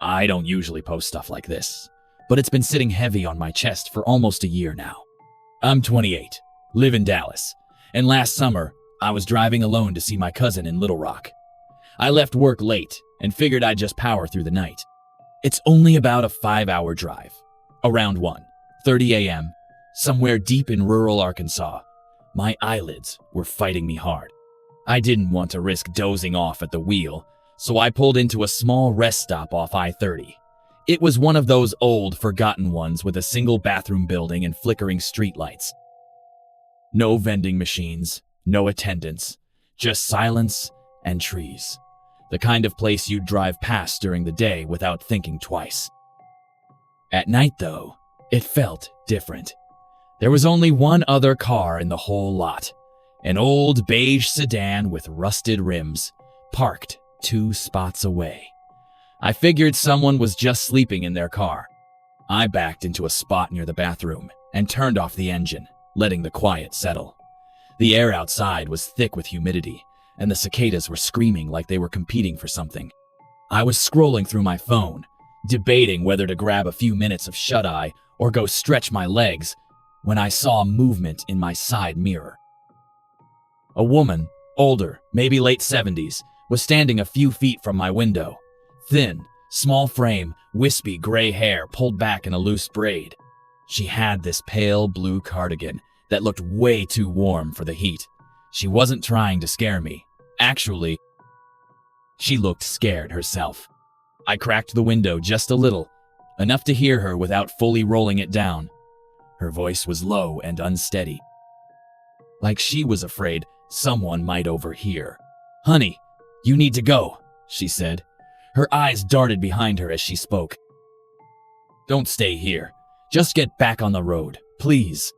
I don't usually post stuff like this, but it's been sitting heavy on my chest for almost a year now. I'm 28, live in Dallas, and last summer, I was driving alone to see my cousin in Little Rock. I left work late and figured I'd just power through the night. It's only about a 5-hour drive. Around 1:30 a.m., somewhere deep in rural Arkansas, my eyelids were fighting me hard. I didn't want to risk dozing off at the wheel, so I pulled into a small rest stop off I-30. It was one of those old, forgotten ones with a single bathroom building and flickering streetlights. No vending machines, no attendants, just silence and trees. The kind of place you'd drive past during the day without thinking twice. At night, though, it felt different. There was only one other car in the whole lot, an old beige sedan with rusted rims, parked 2 spots away. I figured someone was just sleeping in their car. I backed into a spot near the bathroom and turned off the engine, letting the quiet settle. The air outside was thick with humidity, and the cicadas were screaming like they were competing for something. I was scrolling through my phone, debating whether to grab a few minutes of shut-eye or go stretch my legs when I saw movement in my side mirror. A woman, older, maybe late 70s, was standing a few feet from my window. Thin, small frame, wispy gray hair pulled back in a loose braid. She had this pale blue cardigan that looked way too warm for the heat. She wasn't trying to scare me. Actually, she looked scared herself. I cracked the window just a little, enough to hear her without fully rolling it down. Her voice was low and unsteady, like she was afraid someone might overhear. "Honey, you need to go," she said. Her eyes darted behind her as she spoke. "Don't stay here. Just get back on the road, please."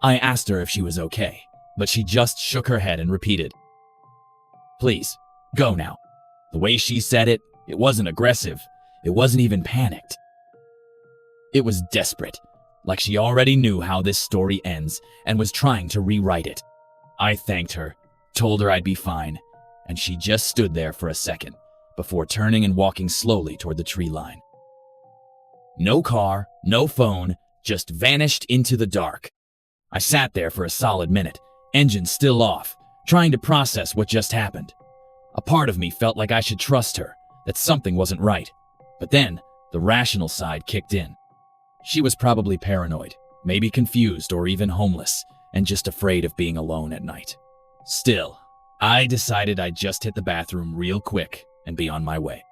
I asked her if she was okay, but she just shook her head and repeated, "Please, go now." The way she said it, it wasn't aggressive. It wasn't even panicked. It was desperate, like she already knew how this story ends and was trying to rewrite it. I thanked her, told her I'd be fine, and she just stood there for a second before turning and walking slowly toward the tree line. No car, no phone, just vanished into the dark. I sat there for a solid minute, engine still off, trying to process what just happened. A part of me felt like I should trust her, that something wasn't right. But then, the rational side kicked in. She was probably paranoid, maybe confused or even homeless, and just afraid of being alone at night. Still, I decided I'd just hit the bathroom real quick and be on my way.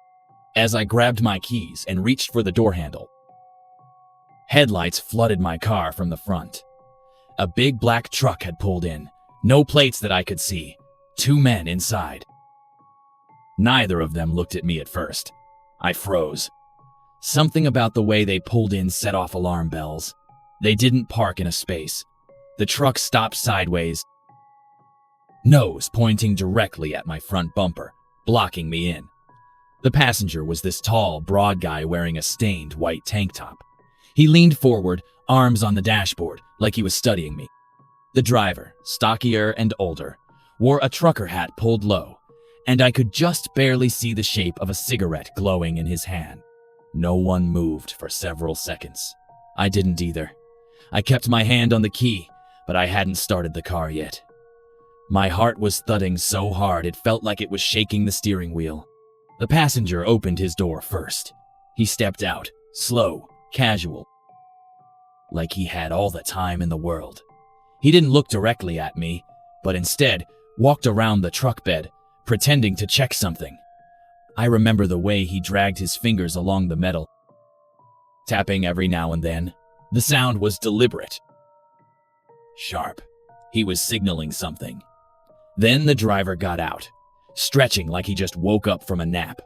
As I grabbed my keys and reached for the door handle, headlights flooded my car from the front. A big black truck had pulled in, no plates that I could see, 2 men inside. Neither of them looked at me at first. I froze. Something about the way they pulled in set off alarm bells. They didn't park in a space. The truck stopped sideways, nose pointing directly at my front bumper, blocking me in. The passenger was this tall, broad guy wearing a stained white tank top. He leaned forward, arms on the dashboard, like he was studying me. The driver, stockier and older, wore a trucker hat pulled low, and I could just barely see the shape of a cigarette glowing in his hand. No one moved for several seconds. I didn't either. I kept my hand on the key, but I hadn't started the car yet. My heart was thudding so hard it felt like it was shaking the steering wheel. The passenger opened his door first. He stepped out, slow, casual, like he had all the time in the world. He didn't look directly at me, but instead walked around the truck bed, pretending to check something. I remember the way he dragged his fingers along the metal, tapping every now and then. The sound was deliberate, sharp. He was signaling something. Then the driver got out, stretching like he just woke up from a nap.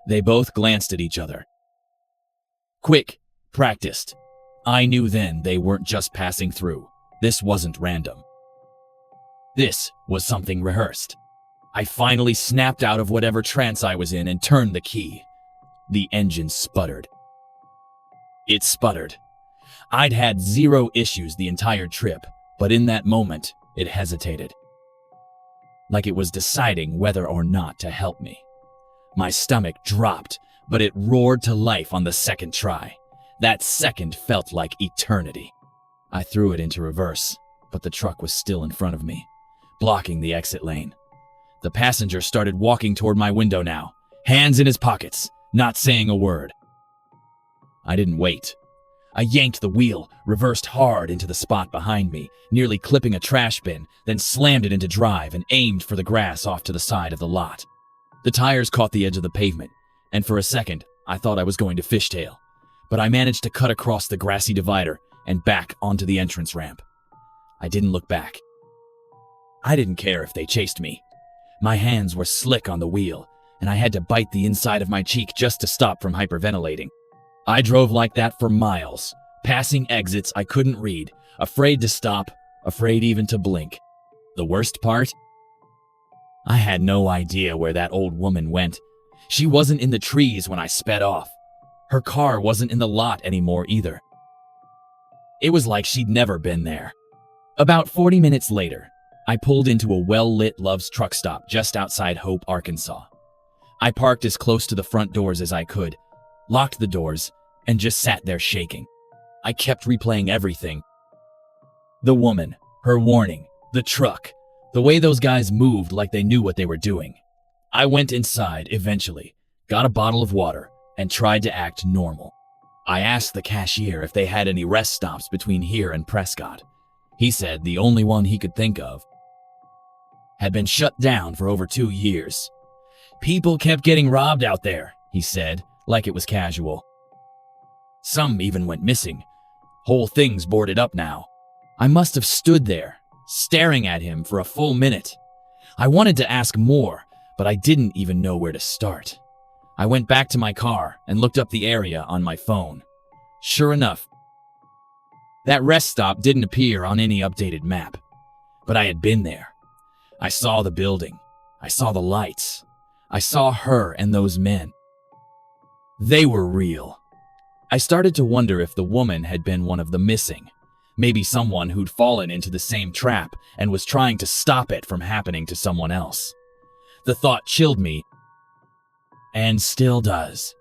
They both glanced at each other. Quick, practiced. I knew then they weren't just passing through. This wasn't random. This was something rehearsed. I finally snapped out of whatever trance I was in and turned the key. The engine sputtered. It sputtered. I'd had 0 issues the entire trip, but in that moment, it hesitated, like it was deciding whether or not to help me. My stomach dropped, but it roared to life on the second try. That second felt like eternity. I threw it into reverse, but the truck was still in front of me, blocking the exit lane. The passenger started walking toward my window now, hands in his pockets, not saying a word. I didn't wait. I yanked the wheel, reversed hard into the spot behind me, nearly clipping a trash bin, then slammed it into drive and aimed for the grass off to the side of the lot. The tires caught the edge of the pavement, and for a second, I thought I was going to fishtail. But I managed to cut across the grassy divider and back onto the entrance ramp. I didn't look back. I didn't care if they chased me. My hands were slick on the wheel, and I had to bite the inside of my cheek just to stop from hyperventilating. I drove like that for miles, passing exits I couldn't read, afraid to stop, afraid even to blink. The worst part? I had no idea where that old woman went. She wasn't in the trees when I sped off. Her car wasn't in the lot anymore either. It was like she'd never been there. About 40 minutes later, I pulled into a well-lit Love's truck stop just outside Hope, Arkansas. I parked as close to the front doors as I could, locked the doors, and just sat there shaking. I kept replaying everything. The woman, her warning, the truck, the way those guys moved like they knew what they were doing. I went inside eventually, got a bottle of water, and tried to act normal. I asked the cashier if they had any rest stops between here and Prescott. He said the only one he could think of had been shut down for over 2 years. People kept getting robbed out there, he said, like it was casual. Some even went missing. Whole thing's boarded up now. I must have stood there, staring at him for a full minute. I wanted to ask more, but I didn't even know where to start. I went back to my car and looked up the area on my phone. Sure enough, that rest stop didn't appear on any updated map. But I had been there. I saw the building. I saw the lights. I saw her and those men. They were real. I started to wonder if the woman had been one of the missing. Maybe someone who'd fallen into the same trap and was trying to stop it from happening to someone else. The thought chilled me, and still does.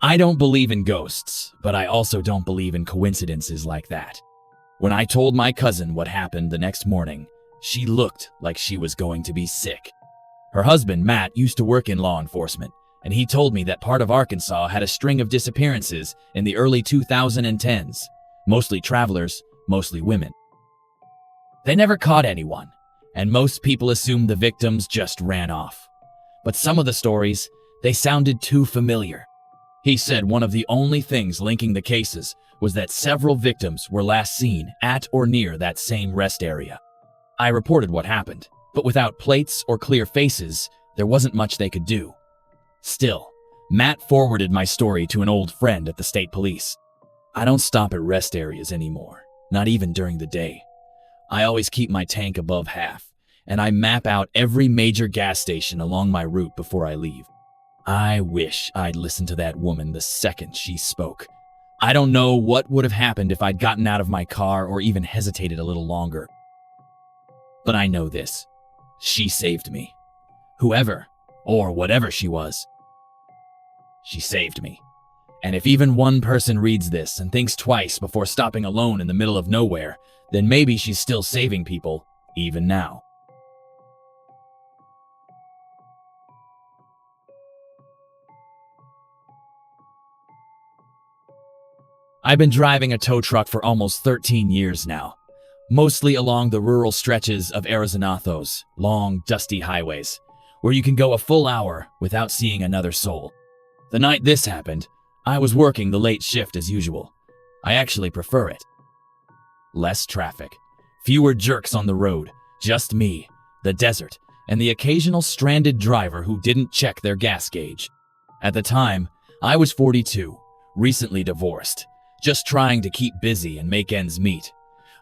I don't believe in ghosts, but I also don't believe in coincidences like that. When I told my cousin what happened the next morning, she looked like she was going to be sick. Her husband, Matt, used to work in law enforcement, and he told me that part of Arkansas had a string of disappearances in the early 2010s, mostly travelers, mostly women. They never caught anyone, and most people assumed the victims just ran off. But some of the stories, they sounded too familiar. He said one of the only things linking the cases was that several victims were last seen at or near that same rest area. I reported what happened, but without plates or clear faces, there wasn't much they could do. Still, Matt forwarded my story to an old friend at the state police. I don't stop at rest areas anymore, not even during the day. I always keep my tank above half, and I map out every major gas station along my route before I leave. I wish I'd listened to that woman the second she spoke. I don't know what would have happened if I'd gotten out of my car or even hesitated a little longer. But I know this. She saved me. Whoever, or whatever she was. She saved me. And if even one person reads this and thinks twice before stopping alone in the middle of nowhere, then maybe she's still saving people, even now. I've been driving a tow truck for almost 13 years now, mostly along the rural stretches of Arizona's long, dusty highways, where you can go a full hour without seeing another soul. The night this happened, I was working the late shift as usual. I actually prefer it. Less traffic, fewer jerks on the road, just me, the desert, and the occasional stranded driver who didn't check their gas gauge. At the time, I was 42, recently divorced, just trying to keep busy and make ends meet.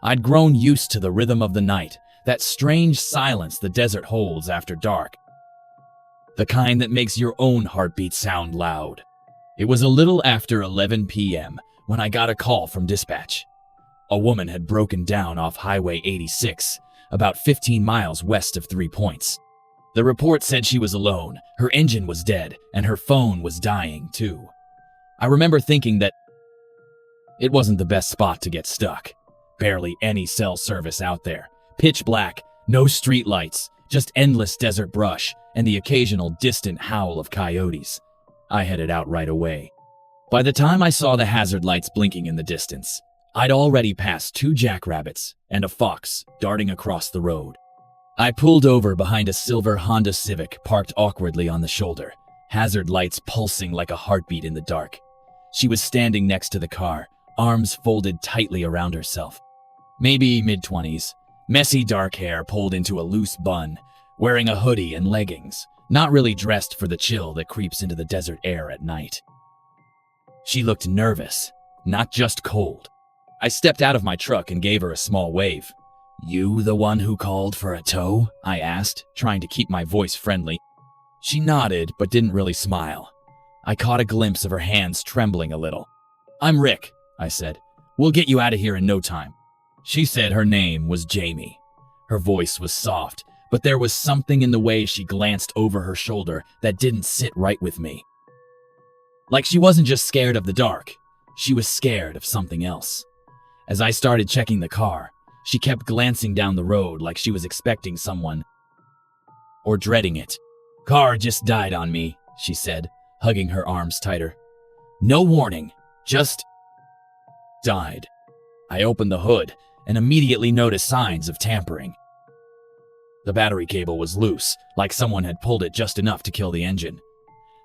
I'd grown used to the rhythm of the night, that strange silence the desert holds after dark. The kind that makes your own heartbeat sound loud. It was a little after 11 p.m. when I got a call from dispatch. A woman had broken down off Highway 86, about 15 miles west of 3 Points. The report said she was alone, her engine was dead, and her phone was dying too. I remember thinking that it wasn't the best spot to get stuck. Barely any cell service out there. Pitch black, no street lights, just endless desert brush, and the occasional distant howl of coyotes. I headed out right away. By the time I saw the hazard lights blinking in the distance, I'd already passed 2 jackrabbits and a fox darting across the road. I pulled over behind a silver Honda Civic parked awkwardly on the shoulder, hazard lights pulsing like a heartbeat in the dark. She was standing next to the car, arms folded tightly around herself. Maybe mid-20s, messy dark hair pulled into a loose bun, wearing a hoodie and leggings, not really dressed for the chill that creeps into the desert air at night. She looked nervous, not just cold. I stepped out of my truck and gave her a small wave. "You the one who called for a tow?" I asked, trying to keep my voice friendly. She nodded, but didn't really smile. I caught a glimpse of her hands trembling a little. "I'm Rick," I said. "We'll get you out of here in no time." She said her name was Jamie. Her voice was soft, but there was something in the way she glanced over her shoulder that didn't sit right with me. Like she wasn't just scared of the dark, she was scared of something else. As I started checking the car, she kept glancing down the road like she was expecting someone or dreading it. "Car just died on me," she said, hugging her arms tighter. "No warning, just died." I opened the hood and immediately noticed signs of tampering. The battery cable was loose, like someone had pulled it just enough to kill the engine.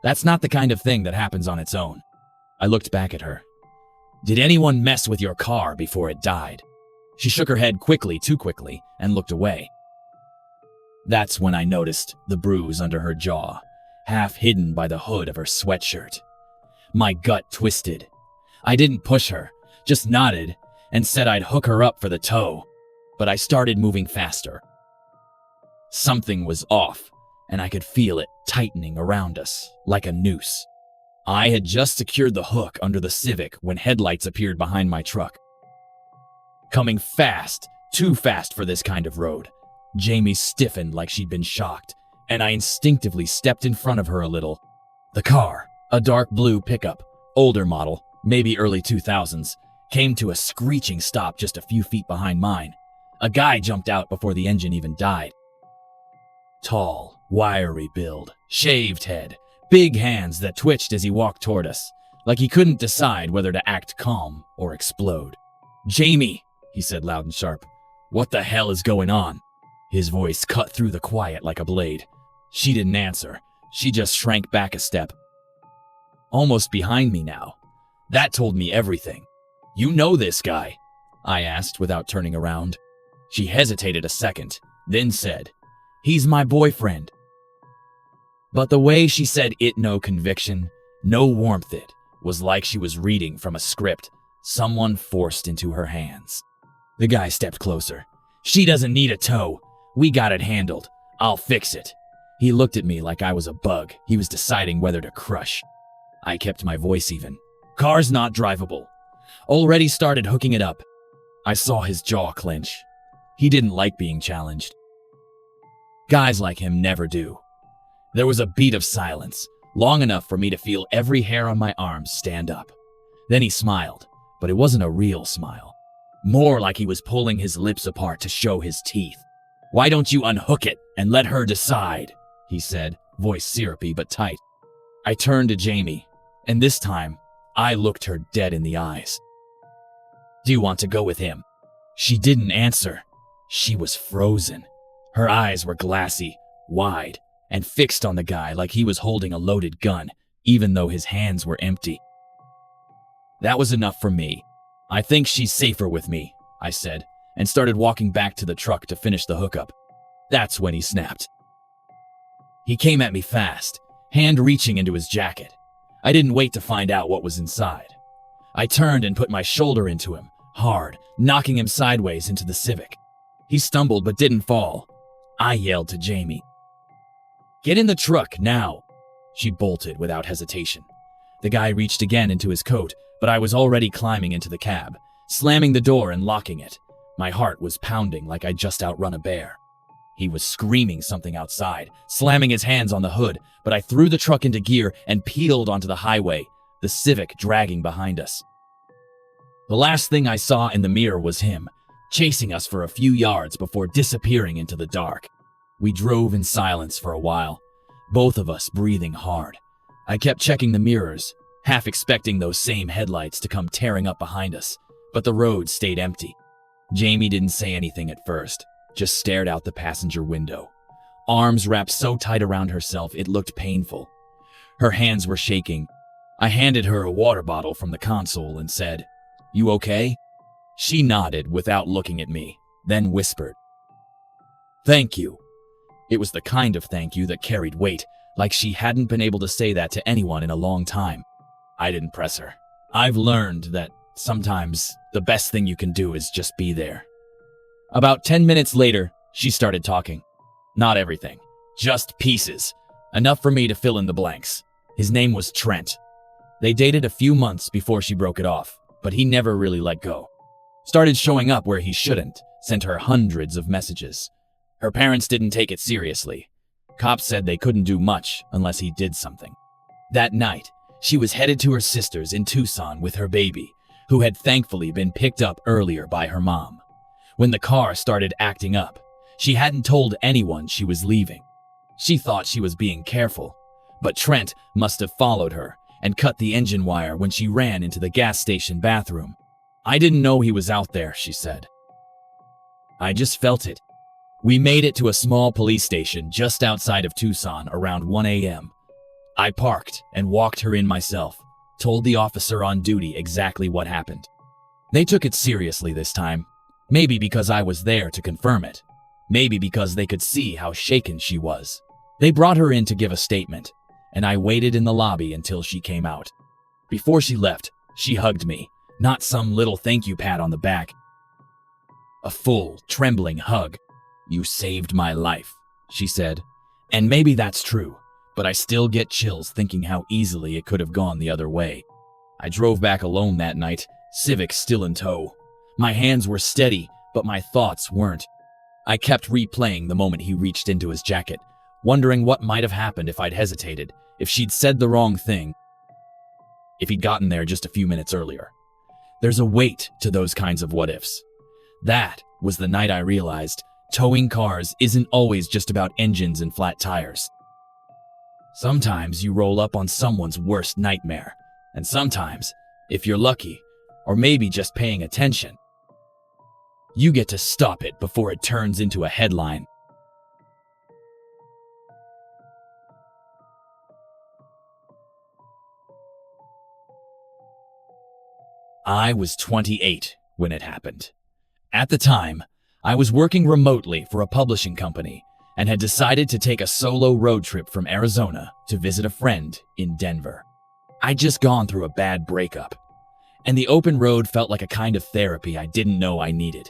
That's not the kind of thing that happens on its own. I looked back at her. "Did anyone mess with your car before it died?" She shook her head quickly, too quickly, and looked away. That's when I noticed the bruise under her jaw, half hidden by the hood of her sweatshirt. My gut twisted. I didn't push her, just nodded and said I'd hook her up for the tow, but I started moving faster. Something was off, and I could feel it tightening around us like a noose. I had just secured the hook under the Civic when headlights appeared behind my truck. Coming fast, too fast for this kind of road. Jamie stiffened like she'd been shocked, and I instinctively stepped in front of her a little. The car, a dark blue pickup, older model, maybe early 2000s, came to a screeching stop just a few feet behind mine. A guy jumped out before the engine even died. Tall, wiry build, shaved head, big hands that twitched as he walked toward us, like he couldn't decide whether to act calm or explode. "Jamie," he said loud and sharp, "what the hell is going on?" His voice cut through the quiet like a blade. She didn't answer. She just shrank back a step. Almost behind me now. That told me everything. "You know this guy?" I asked without turning around. She hesitated a second, then said, "He's my boyfriend." But the way she said it, no conviction, no warmth, it was like she was reading from a script someone forced into her hands. The guy stepped closer. "She doesn't need a tow. We got it handled. I'll fix it." He looked at me like I was a bug he was deciding whether to crush. I kept my voice even. "Car's not drivable." Already started hooking it up. I saw his jaw clench. He didn't like being challenged. Guys like him never do. There was a beat of silence, long enough for me to feel every hair on my arms stand up. Then he smiled, but it wasn't a real smile. More like he was pulling his lips apart to show his teeth. "Why don't you unhook it and let her decide?" he said, voice syrupy but tight. I turned to Jamie, and this time, I looked her dead in the eyes. "Do you want to go with him?" She didn't answer. She was frozen. Her eyes were glassy, wide, and fixed on the guy like he was holding a loaded gun, even though his hands were empty. That was enough for me. "I think she's safer with me," I said, and started walking back to the truck to finish the hookup. That's when he snapped. He came at me fast, hand reaching into his jacket. I didn't wait to find out what was inside. I turned and put my shoulder into him, hard, knocking him sideways into the Civic. He stumbled but didn't fall. I yelled to Jamie, "Get in the truck now." She bolted without hesitation. The guy reached again into his coat, but I was already climbing into the cab, slamming the door and locking it. My heart was pounding like I'd just outrun a bear. He was screaming something outside, slamming his hands on the hood, but I threw the truck into gear and peeled onto the highway, the Civic dragging behind us. The last thing I saw in the mirror was him, chasing us for a few yards before disappearing into the dark. We drove in silence for a while, both of us breathing hard. I kept checking the mirrors, half expecting those same headlights to come tearing up behind us, but the road stayed empty. Jamie didn't say anything at first, just stared out the passenger window, arms wrapped so tight around herself it looked painful. Her hands were shaking. I handed her a water bottle from the console and said, "You okay?" She nodded without looking at me, then whispered, "Thank you." It was the kind of thank you that carried weight, like she hadn't been able to say that to anyone in a long time. I didn't press her. I've learned that sometimes the best thing you can do is just be there. About 10 minutes later, she started talking. Not everything, just pieces, enough for me to fill in the blanks. His name was Trent. They dated a few months before she broke it off, but he never really let go. Started showing up where he shouldn't, sent her hundreds of messages. Her parents didn't take it seriously. Cops said they couldn't do much unless he did something. That night, She was headed to her sister's in Tucson with her baby, who had thankfully been picked up earlier by her mom. When the car started acting up, she hadn't told anyone she was leaving. She thought she was being careful, but Trent must have followed her and cut the engine wire when she ran into the gas station bathroom. "I didn't know he was out there," she said. "I just felt it." We made it to a small police station just outside of Tucson around 1 a.m. I parked and walked her in myself, told the officer on duty exactly what happened. They took it seriously this time, maybe because I was there to confirm it, maybe because they could see how shaken she was. They brought her in to give a statement, and I waited in the lobby until she came out. Before she left, she hugged me, not some little thank you pat on the back. A full, trembling hug. "You saved my life," she said. And maybe that's true, but I still get chills thinking how easily it could have gone the other way. I drove back alone that night, Civic still in tow. My hands were steady, but my thoughts weren't. I kept replaying the moment he reached into his jacket, wondering what might have happened if I'd hesitated, if she'd said the wrong thing, if he'd gotten there just a few minutes earlier. There's a weight to those kinds of what-ifs. That was the night I realized towing cars isn't always just about engines and flat tires. Sometimes you roll up on someone's worst nightmare, and sometimes, if you're lucky, or maybe just paying attention, you get to stop it before it turns into a headline. I was 28 when it happened. At the time, I was working remotely for a publishing company and had decided to take a solo road trip from Arizona to visit a friend in Denver. I'd just gone through a bad breakup, and the open road felt like a kind of therapy I didn't know I needed.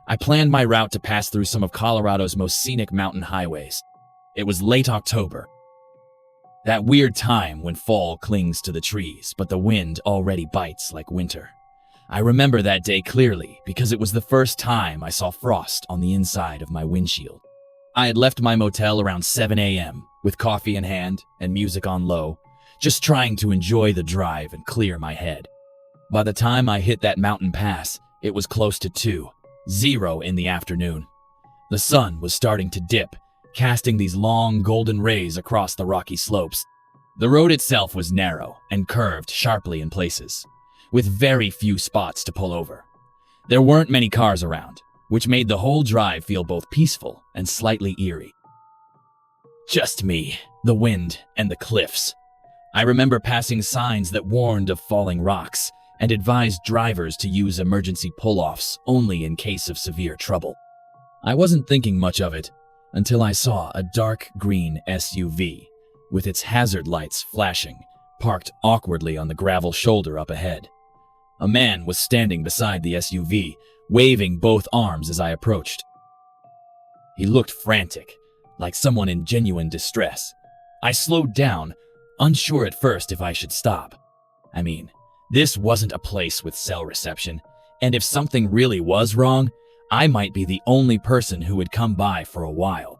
I planned my route to pass through some of Colorado's most scenic mountain highways. It was late October, that weird time when fall clings to the trees, but the wind already bites like winter. I remember that day clearly because it was the first time I saw frost on the inside of my windshield. I had left my motel around 7 a.m. with coffee in hand and music on low, just trying to enjoy the drive and clear my head. By the time I hit that mountain pass, it was close to 2:00 in the afternoon. The sun was starting to dip, casting these long golden rays across the rocky slopes. The road itself was narrow and curved sharply in places, with very few spots to pull over. There weren't many cars around, which made the whole drive feel both peaceful and slightly eerie. Just me, the wind, and the cliffs. I remember passing signs that warned of falling rocks and advised drivers to use emergency pull-offs only in case of severe trouble. I wasn't thinking much of it until I saw a dark green SUV with its hazard lights flashing, parked awkwardly on the gravel shoulder up ahead. A man was standing beside the SUV, waving both arms as I approached. He looked frantic, like someone in genuine distress. I slowed down, unsure at first if I should stop. I mean, this wasn't a place with cell reception, and if something really was wrong, I might be the only person who would come by for a while.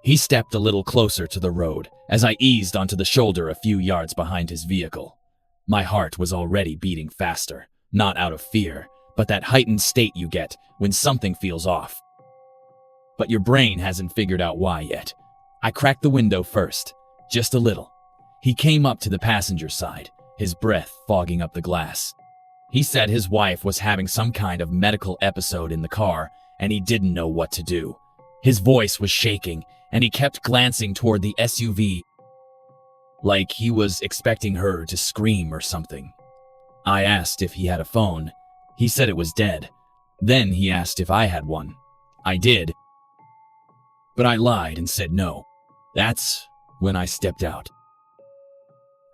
He stepped a little closer to the road as I eased onto the shoulder a few yards behind his vehicle. My heart was already beating faster, not out of fear, but that heightened state you get when something feels off. But your brain hasn't figured out why yet. I cracked the window first, just a little. He came up to the passenger side, his breath fogging up the glass. He said his wife was having some kind of medical episode in the car, and he didn't know what to do. His voice was shaking, and he kept glancing toward the SUV, like he was expecting her to scream or something. I asked if he had a phone. He said it was dead. Then he asked if I had one. I did, but I lied and said no. That's when I stepped out.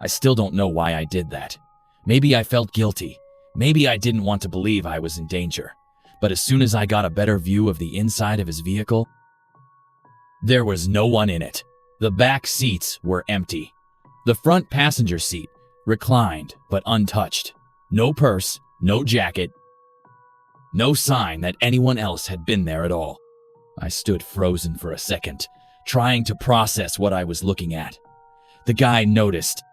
I still don't know why I did that. Maybe I felt guilty. Maybe I didn't want to believe I was in danger. But as soon as I got a better view of the inside of his vehicle, there was no one in it. The back seats were empty. The front passenger seat reclined but untouched. No purse, no jacket, no sign that anyone else had been there at all. I stood frozen for a second, trying to process what I was looking at. The guy noticed.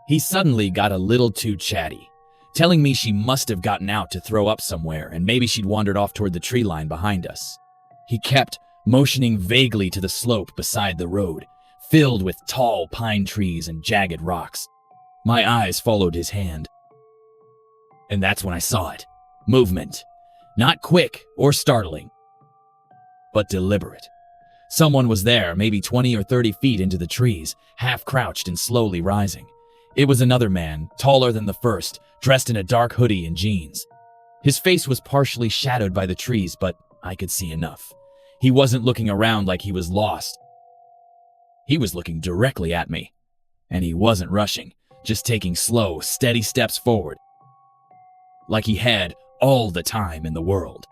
He suddenly got a little too chatty, telling me she must have gotten out to throw up somewhere and maybe she'd wandered off toward the tree line behind us. He kept motioning vaguely to the slope beside the road, filled with tall pine trees and jagged rocks. My eyes followed his hand. And that's when I saw it. Movement. Not quick or startling, but deliberate. Someone was there, maybe 20 or 30 feet into the trees, half crouched and slowly rising. It was another man, taller than the first, dressed in a dark hoodie and jeans. His face was partially shadowed by the trees, but I could see enough. He wasn't looking around like he was lost. He was looking directly at me. And he wasn't rushing, just taking slow, steady steps forward. Like he had all the time in the world.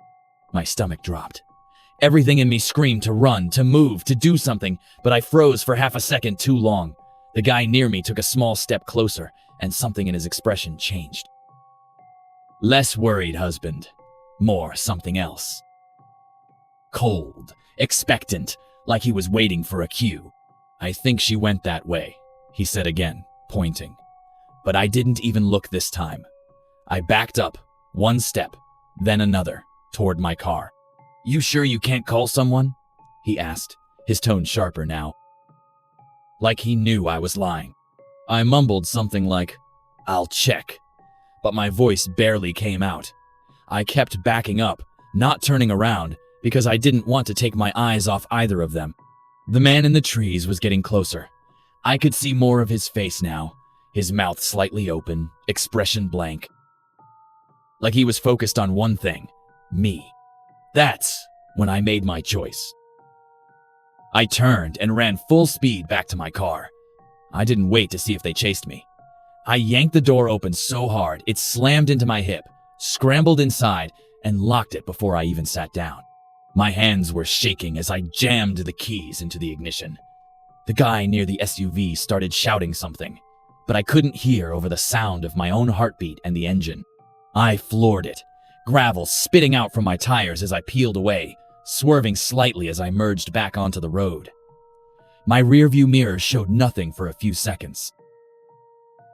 My stomach dropped. Everything in me screamed to run, to move, to do something, but I froze for half a second too long. The guy near me took a small step closer, and something in his expression changed. Less worried husband, more something else. Cold, expectant, like he was waiting for a cue. I think she went that way, he said again, pointing. But I didn't even look this time. I backed up, one step, then another, toward my car. You sure you can't call someone? He asked, his tone sharper now. Like he knew I was lying. I mumbled something like, I'll check. But my voice barely came out. I kept backing up, not turning around, because I didn't want to take my eyes off either of them. The man in the trees was getting closer. I could see more of his face now, his mouth slightly open, expression blank. Like he was focused on one thing, me. That's when I made my choice. I turned and ran full speed back to my car. I didn't wait to see if they chased me. I yanked the door open so hard it slammed into my hip, scrambled inside, and locked it before I even sat down. My hands were shaking as I jammed the keys into the ignition. The guy near the SUV started shouting something, but I couldn't hear over the sound of my own heartbeat and the engine. I floored it, gravel spitting out from my tires as I peeled away, swerving slightly as I merged back onto the road. My rearview mirror showed nothing for a few seconds.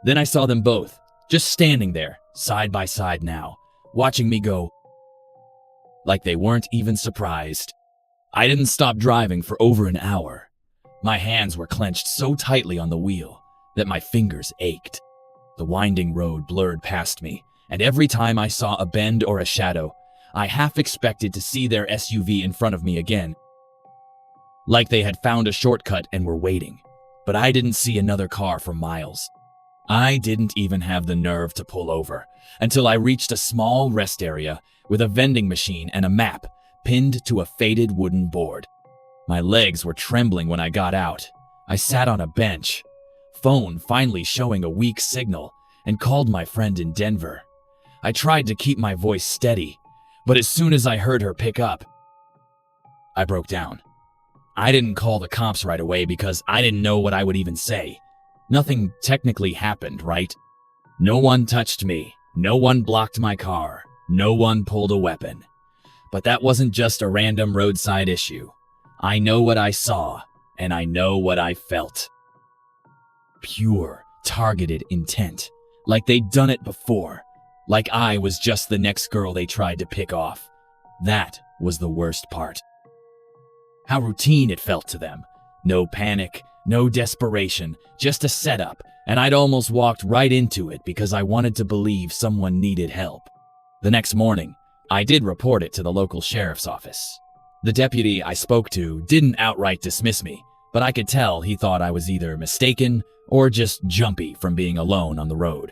Then I saw them both, just standing there, side by side now, watching me go, like they weren't even surprised. I didn't stop driving for over an hour. My hands were clenched so tightly on the wheel that my fingers ached. The winding road blurred past me, and every time I saw a bend or a shadow, I half expected to see their SUV in front of me again. Like they had found a shortcut and were waiting, but I didn't see another car for miles. I didn't even have the nerve to pull over until I reached a small rest area with a vending machine and a map pinned to a faded wooden board. My legs were trembling when I got out. I sat on a bench, phone finally showing a weak signal, and called my friend in Denver. I tried to keep my voice steady, but as soon as I heard her pick up, I broke down. I didn't call the cops right away because I didn't know what I would even say. Nothing technically happened, right? No one touched me. No one blocked my car. No one pulled a weapon. But that wasn't just a random roadside issue. I know what I saw, and I know what I felt. Pure, targeted intent. Like they'd done it before. Like I was just the next girl they tried to pick off. That was the worst part. How routine it felt to them. No panic, no desperation, just a setup, and I'd almost walked right into it because I wanted to believe someone needed help. The next morning, I did report it to the local sheriff's office. The deputy I spoke to didn't outright dismiss me, but I could tell he thought I was either mistaken or just jumpy from being alone on the road.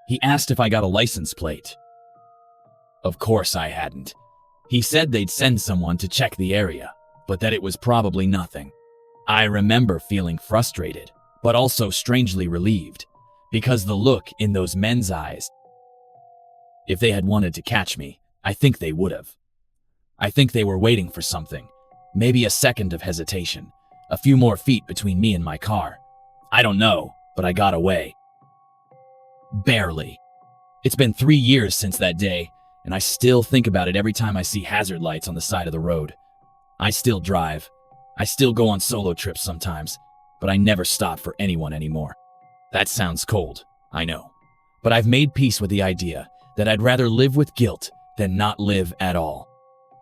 He asked if I got a license plate. Of course I hadn't. He said they'd send someone to check the area, but that it was probably nothing. I remember feeling frustrated, but also strangely relieved, because the look in those men's eyes. If they had wanted to catch me, I think they would have. I think they were waiting for something, maybe a second of hesitation, a few more feet between me and my car. I don't know, but I got away. Barely. It's been 3 years since that day, and I still think about it every time I see hazard lights on the side of the road. I still drive. I still go on solo trips sometimes, but I never stop for anyone anymore. That sounds cold, I know. But I've made peace with the idea that I'd rather live with guilt than not live at all.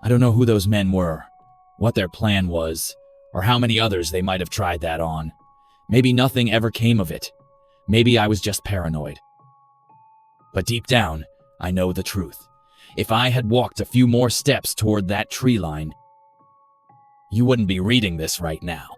I don't know who those men were, what their plan was, or how many others they might have tried that on. Maybe nothing ever came of it. Maybe I was just paranoid. But deep down, I know the truth. If I had walked a few more steps toward that tree line, you wouldn't be reading this right now.